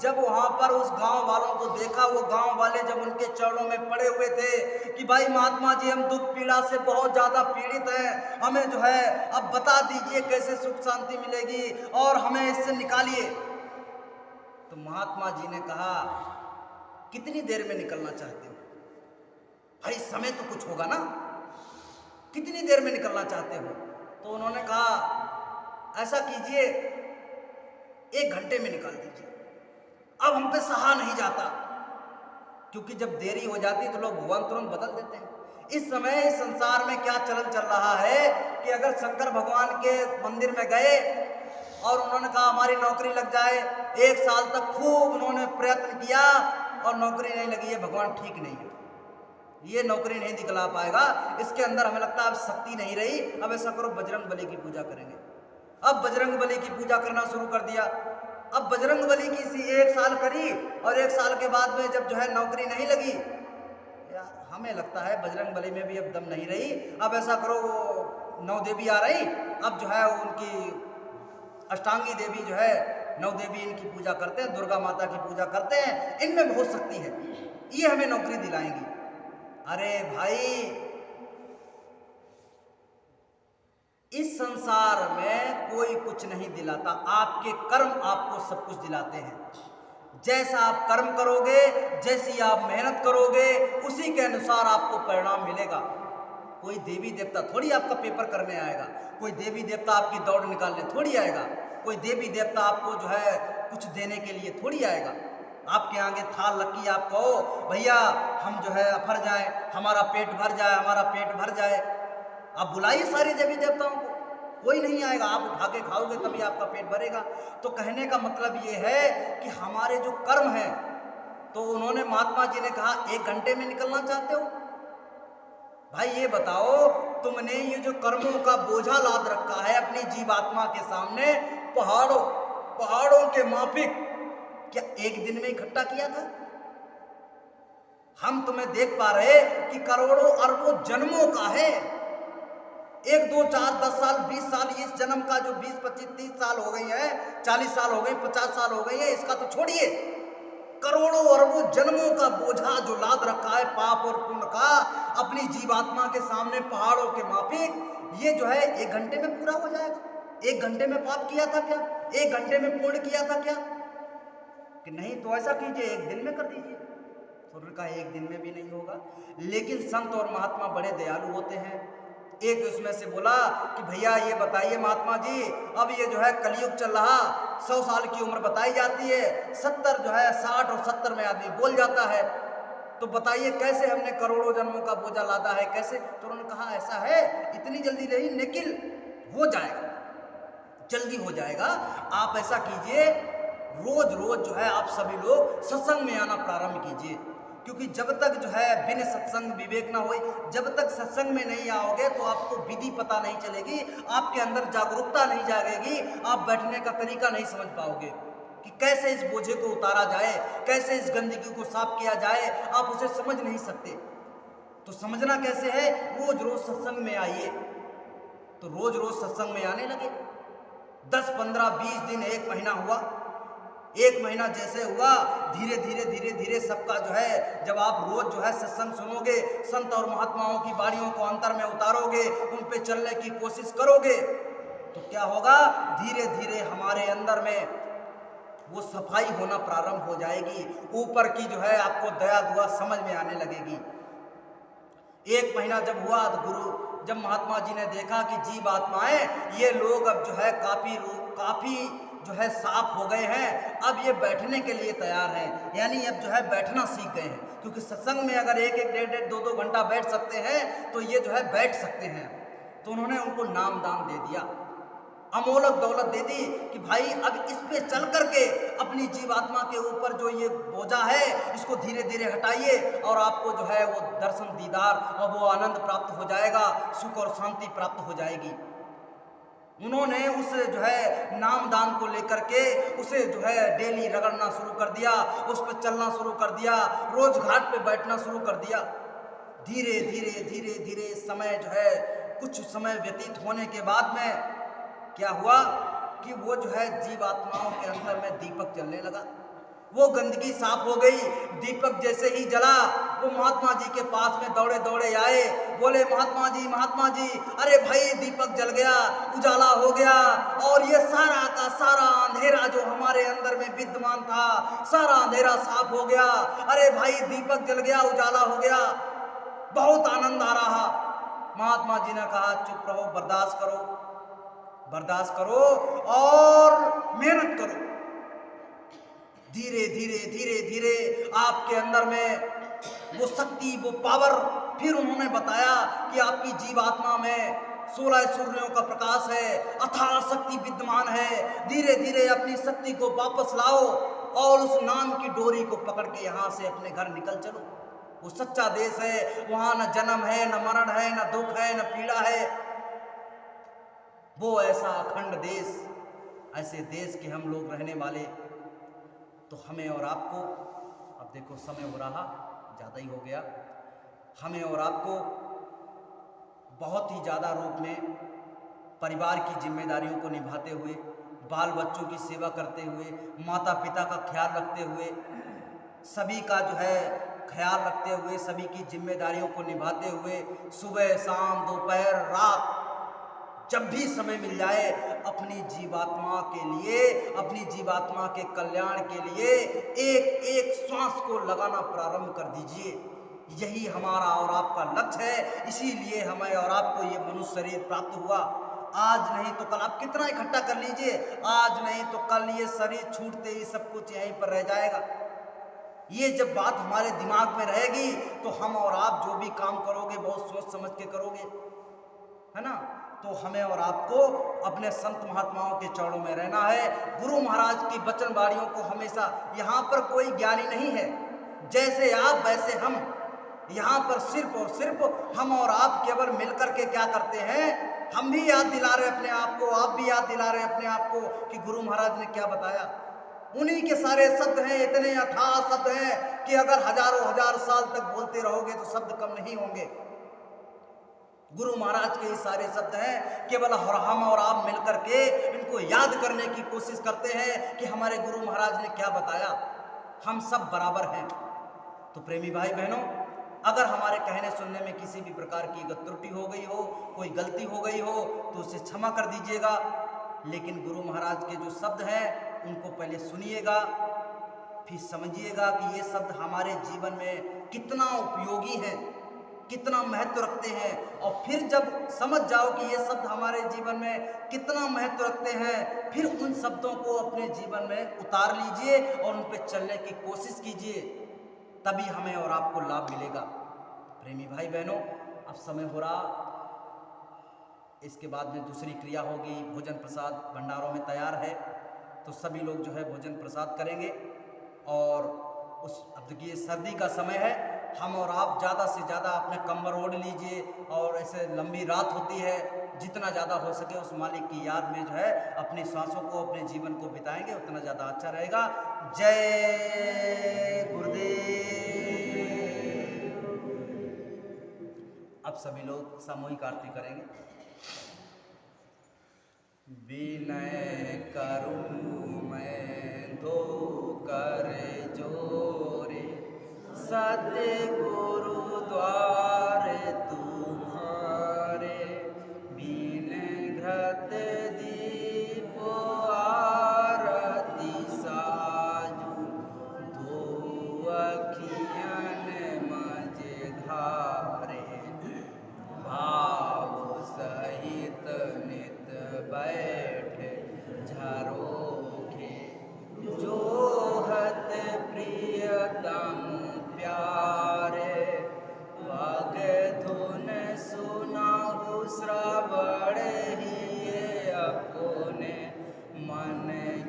A: जब वहां पर उस गांव वालों को देखा, वो गांव वाले जब उनके चरणों में पड़े हुए थे कि भाई महात्मा जी, हम दुख पीड़ा से बहुत ज्यादा पीड़ित हैं, हमें जो है अब बता दीजिए कैसे सुख शांति मिलेगी और हमें इससे निकालिए। तो महात्मा जी ने कहा, कितनी देर में निकलना चाहते हो? भाई समय तो कुछ होगा ना, कितनी देर में निकलना चाहते हो? तो उन्होंने कहा, ऐसा कीजिए 1 घंटे में निकाल दीजिए। अब हम पे सहा नहीं जाता, क्योंकि जब देरी हो जाती तो लोग भगवान तुरंत बदल देते हैं। इस समय इस संसार में क्या चलन चल रहा है कि अगर शंकर भगवान के मंदिर में गए और उन्होंने कहा हमारी नौकरी लग जाए, 1 साल तक खूब उन्होंने प्रयत्न किया और नौकरी नहीं लगी, ये भगवान ठीक नहीं है, ये नौकरी नहीं दिखला पाएगा, इसके अंदर हमें लगता है अब शक्ति नहीं रही, अब ऐसा करो बजरंग बली की पूजा करेंगे। अब बजरंग बली की पूजा करना शुरू कर दिया। अब बजरंग बली की 1 साल करी और 1 साल के बाद में जब जो है नौकरी नहीं लगी, यार हमें लगता है बजरंग बली में भी अब दम नहीं रही, अब ऐसा करो वो 9 देवी आ रही, अब जो है उनकी अष्टांगी देवी जो है 9 देवी इनकी पूजा करते हैं, दुर्गा माता की पूजा करते हैं, इनमें बहुत शक्ति है, ये हमें नौकरी दिलाएंगी। अरे भाई, इस संसार में कोई कुछ नहीं दिलाता, आपके कर्म आपको सब कुछ दिलाते हैं। जैसा आप कर्म करोगे, जैसी आप मेहनत करोगे, उसी के अनुसार आपको परिणाम मिलेगा। कोई देवी देवता थोड़ी आपका पेपर करने आएगा, कोई देवी देवता आपकी दौड़ निकालने थोड़ी आएगा, कोई देवी देवता आपको जो है कुछ देने के लिए थोड़ी आएगा। आपके आगे थाल लकी आप कहो भैया हम जो है अफर जाए, हमारा पेट भर जाए, हमारा पेट भर जाए, आप बुलाइए सारे देवी देवताओं को, कोई नहीं आएगा। आप उठा के खाओगे तभी आपका पेट भरेगा। तो कहने का मतलब ये है कि हमारे जो कर्म हैं, तो उन्होंने महात्मा जी ने कहा 1 घंटे में निकलना चाहते हो? भाई ये बताओ, तुमने ये जो कर्मों का बोझा लाद रखा है अपनी जीवात्मा के सामने, पहाड़ों के माफिक, क्या 1 दिन में इकट्ठा किया था? हम तुम्हें देख पा रहे कि करोड़ों अरबों जन्मों का है। 1 2 4 10 साल 20 साल इस जन्म का जो 20 25 30 साल हो गई है, 40 साल हो गई, 50 साल हो गई है, इसका तो छोड़िए, करोड़ों अरबों जन्मों का बोझा जो लाद रखा है पाप और पुण्य का अपनी जीवात्मा के सामने पहाड़ों के माफिक, ये जो है 1 घंटे में पूरा हो जाएगा। 1 घंटे में पाप किया था क्या? 1 घंटे में पुण्य किया था क्या? कि नहीं, तो ऐसा कीजिए 1 दिन में कर दीजिए। तो उन्होंने कहा 1 दिन में भी नहीं होगा। लेकिन संत और महात्मा बड़े दयालु होते हैं। एक उसमें से बोला कि भैया ये बताइए महात्मा जी, अब ये जो है कलयुग चल रहा, 100 साल की उम्र बताई जाती है, 70 जो है 60 और 70 में आदमी बोल जाता है, तो बताइए कैसे हमने करोड़ों जन्मों का बोझा लादा है, कैसे? तो उन्होंने कहा ऐसा है, इतनी जल्दी नहीं, लेकिन हो जाएगा, जल्दी हो जाएगा। आप ऐसा कीजिए, रोज रोज जो है आप सभी लोग सत्संग में आना प्रारंभ कीजिए, क्योंकि जब तक जो है बिन सत्संग विवेक ना हो, जब तक सत्संग में नहीं आओगे तो आपको विधि पता नहीं चलेगी, आपके अंदर जागरूकता नहीं जागेगी, आप बैठने का तरीका नहीं समझ पाओगे कि कैसे इस बोझे को उतारा जाए, कैसे इस गंदगी को साफ किया जाए, आप उसे समझ नहीं सकते। तो समझना कैसे है? रोज रोज सत्संग में आइए। तो रोज रोज सत्संग में आने लगे। 10 15 20 दिन, 1 महीना हुआ। 1 महीना जैसे हुआ, धीरे धीरे धीरे धीरे सबका जो है, जब आप रोज जो है सत्संग सुनोगे, संत और महात्माओं की बाणियों को अंतर में उतारोगे, उन पे चलने की कोशिश करोगे, तो क्या होगा? धीरे धीरे हमारे अंदर में वो सफाई होना प्रारंभ हो जाएगी, ऊपर की जो है आपको दया दुआ समझ में आने लगेगी। 1 महीना जब हुआ तो जब महात्मा जी ने देखा कि जीव आत्माएं ये लोग अब जो है काफी जो है साफ हो गए हैं, अब ये बैठने के लिए तैयार हैं, यानी अब जो है बैठना सीख गए हैं, क्योंकि सत्संग में अगर 1 1 1.5 2 2 घंटा बैठ सकते हैं तो ये जो है बैठ सकते हैं। तो उन्होंने उनको नाम दान दे दिया, अमोलक दौलत दे दी कि भाई अब इस पे चल करके अपनी जीवात्मा के ऊपर जो ये बोझा है इसको धीरे धीरे हटाइए, और आपको जो है वो दर्शन दीदार और वो आनंद प्राप्त हो जाएगा, सुख और शांति प्राप्त हो जाएगी। उन्होंने उस जो है नाम दान को लेकर के उसे जो है डेली रगड़ना शुरू कर दिया, उस पर चलना शुरू कर दिया, रोज घाट पे बैठना शुरू कर दिया। धीरे धीरे धीरे धीरे समय जो है कुछ समय व्यतीत होने के बाद में क्या हुआ कि वो जो है जीवात्माओं के अंदर में दीपक जलने लगा, वो गंदगी साफ हो गई। दीपक जैसे ही जला, वो महात्मा जी के पास में दौड़े दौड़े आए, बोले महात्मा जी, अरे भाई दीपक जल गया, उजाला हो गया, और ये सारा का सारा अंधेरा जो हमारे अंदर में विद्यमान था, सारा अंधेरा साफ हो गया। अरे भाई दीपक जल गया, उजाला हो गया, बहुत आनंद आ रहा। महात्मा जी ने कहा चुप रहो, बर्दाश्त करो और मेहनत करो। धीरे धीरे धीरे धीरे आपके अंदर में वो शक्ति, वो पावर, फिर उन्होंने बताया कि आपकी जीवात्मा में 16 सूर्यों का प्रकाश है, अथाह शक्ति विद्यमान है। धीरे धीरे अपनी शक्ति को वापस लाओ और उस नाम की डोरी को पकड़ के यहाँ से अपने घर निकल चलो। वो सच्चा देश है, वहाँ न जन्म है, न मरण है, न दुख है, न पीड़ा है। वो ऐसा अखंड देश, ऐसे देश के हम लोग रहने वाले। तो हमें और आपको, अब देखो समय हो रहा, ज़्यादा ही हो गया, हमें और आपको बहुत ही ज़्यादा रूप में परिवार की जिम्मेदारियों को निभाते हुए, बाल बच्चों की सेवा करते हुए, माता पिता का ख्याल रखते हुए, सभी का जो है ख्याल रखते हुए, सभी की जिम्मेदारियों को निभाते हुए, सुबह शाम दोपहर रात जब भी समय मिल जाए अपनी जीवात्मा के लिए, अपनी जीवात्मा के कल्याण के लिए एक एक श्वास को लगाना प्रारंभ कर दीजिए। यही हमारा और आपका लक्ष्य है। इसीलिए हमें और आपको ये मनुष्य शरीर प्राप्त हुआ। आज नहीं तो कल, आप कितना इकट्ठा कर लीजिए, आज नहीं तो कल ये शरीर छूटते ही सब कुछ यहीं पर रह जाएगा। ये जब बात हमारे दिमाग में रहेगी तो हम और आप जो भी काम करोगे बहुत सोच समझ के करोगे, है ना। तो हमें और आपको अपने संत महात्माओं के चरणों में रहना है। गुरु महाराज की वचन वाणियों को हमेशा, यहाँ पर कोई ज्ञानी नहीं है, जैसे आप वैसे हम। यहाँ पर सिर्फ और सिर्फ हम और आप केवल मिलकर के क्या करते हैं, हम भी याद दिला रहे अपने आप को, आप भी याद दिला रहे अपने आप को कि गुरु महाराज ने क्या बताया। उन्हीं के सारे शब्द हैं, इतने अथाह शब्द हैं कि अगर हजारों हजार साल तक बोलते रहोगे तो शब्द कम नहीं होंगे। गुरु महाराज के ये सारे शब्द हैं, केवल हम और आप मिलकर के इनको याद करने की कोशिश करते हैं कि हमारे गुरु महाराज ने क्या बताया। हम सब बराबर हैं। तो प्रेमी भाई बहनों, अगर हमारे कहने सुनने में किसी भी प्रकार की त्रुटि हो गई हो, कोई गलती हो गई हो तो उसे क्षमा कर दीजिएगा। लेकिन गुरु महाराज के जो शब्द हैं उनको पहले सुनिएगा, फिर समझिएगा कि ये शब्द हमारे जीवन में कितना उपयोगी है, कितना महत्व रखते हैं। और फिर जब समझ जाओ कि ये शब्द हमारे जीवन में कितना महत्व रखते हैं, फिर उन शब्दों को अपने जीवन में उतार लीजिए और उन पर चलने की कोशिश कीजिए, तभी हमें और आपको लाभ मिलेगा। प्रेमी भाई बहनों, अब समय हो रहा, इसके बाद में दूसरी क्रिया होगी। भोजन प्रसाद भंडारों में तैयार है, तो सभी लोग जो है भोजन प्रसाद करेंगे। और उस, अब देखिए सर्दी का समय है, हम और आप ज़्यादा से ज़्यादा अपने कम्बल ओढ़ लीजिए। और ऐसे लंबी रात होती है, जितना ज़्यादा हो सके उस मालिक की याद में जो है अपनी सांसों को, अपने जीवन को बिताएंगे, उतना ज़्यादा अच्छा रहेगा। जय गुरुदेव। अब सभी लोग सामूहिक आरती करेंगे। विनय करूँ मैं दो कर जोरे, सतगुरु द्वार तुम्हारे, बिन घृत दीप आरती साजू, दो अखियन मझधारे, भाव सहित नित बैठ झरोखे, जोहत प्रियतम प्यारे, पग धुन सुनाहु श्रवण हिये अपने, मन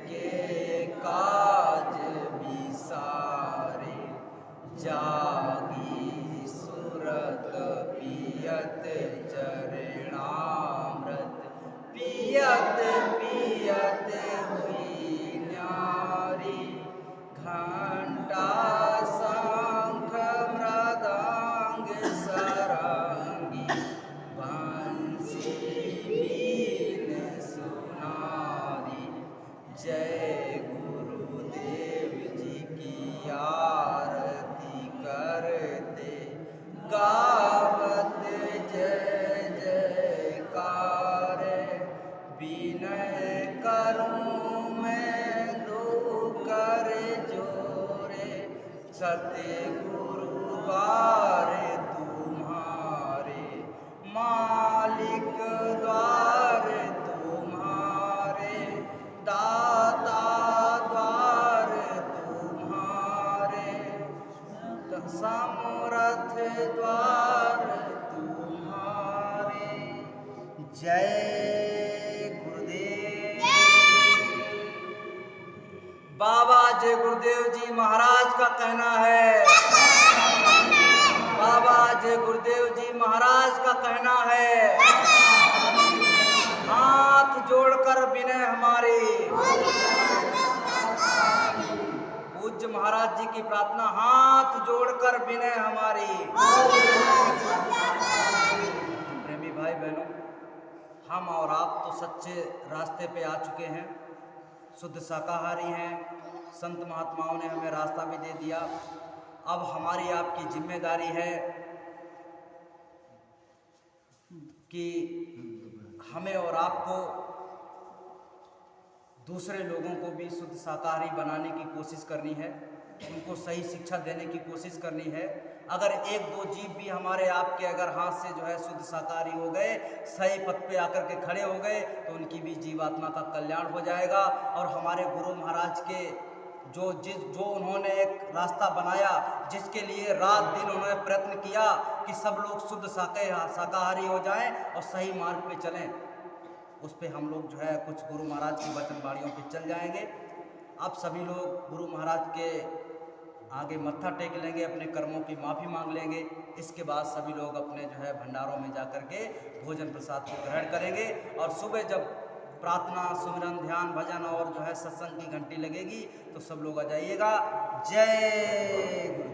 A: के काज विसारे, जागी सुरत पियत चरणामृत, पियत पियत हुई न्यारी, घंटा शंख मृदंग सारंगी, बंसी बीन सुनारी। जय गुरुदेव जी की आरती करते, गावत जय जयकार, विनय करूँ मैं दो कर जोरे, सतगुरु द्वार तुम्हारे, मालिक द्वार तुम्हारे, दाता द्वार तुम्हारे, समर्थ द्वार तुम्हारे। जय गुरुदेव। बाबा जय गुरुदेव जी महाराज का कहना है, बाबा जय गुरुदेव जी महाराज का कहना है, हाथ जोड़कर विनय हमारी, पूज्य महाराज जी की प्रार्थना, हाथ जोड़कर विनय हमारी। प्रेमी भाई बहनों, हम और आप तो सच्चे रास्ते पे आ चुके हैं, शुद्ध शाकाहारी हैं। संत महात्माओं ने हमें रास्ता भी दे दिया। अब हमारी आपकी जिम्मेदारी है कि हमें और आपको दूसरे लोगों को भी शुद्ध शाकाहारी बनाने की कोशिश करनी है, उनको सही शिक्षा देने की कोशिश करनी है। अगर एक दो जीव भी हमारे आपके अगर हाथ से जो है शुद्ध शाकाहारी हो गए, सही पथ पे आकर के खड़े हो गए, तो उनकी भी जीवात्मा का कल्याण हो जाएगा। और हमारे गुरु महाराज के जो उन्होंने एक रास्ता बनाया, जिसके लिए रात दिन उन्होंने प्रयत्न किया कि सब लोग शुद्ध शाकाहारी हो जाएं और सही मार्ग पे चलें, उस पे हम लोग जो है कुछ गुरु महाराज की वचनवाणियों पे चल जाएंगे। आप सभी लोग गुरु महाराज के आगे मत्था टेक लेंगे, अपने कर्मों की माफ़ी मांग लेंगे। इसके बाद सभी लोग अपने जो है भंडारों में जा कर के भोजन प्रसाद को ग्रहण करेंगे। और सुबह जब प्रार्थना, सुमिरन, ध्यान, भजन और जो है सत्संग की घंटी लगेगी तो सब लोग आ जाइएगा। जय गुरुदेव।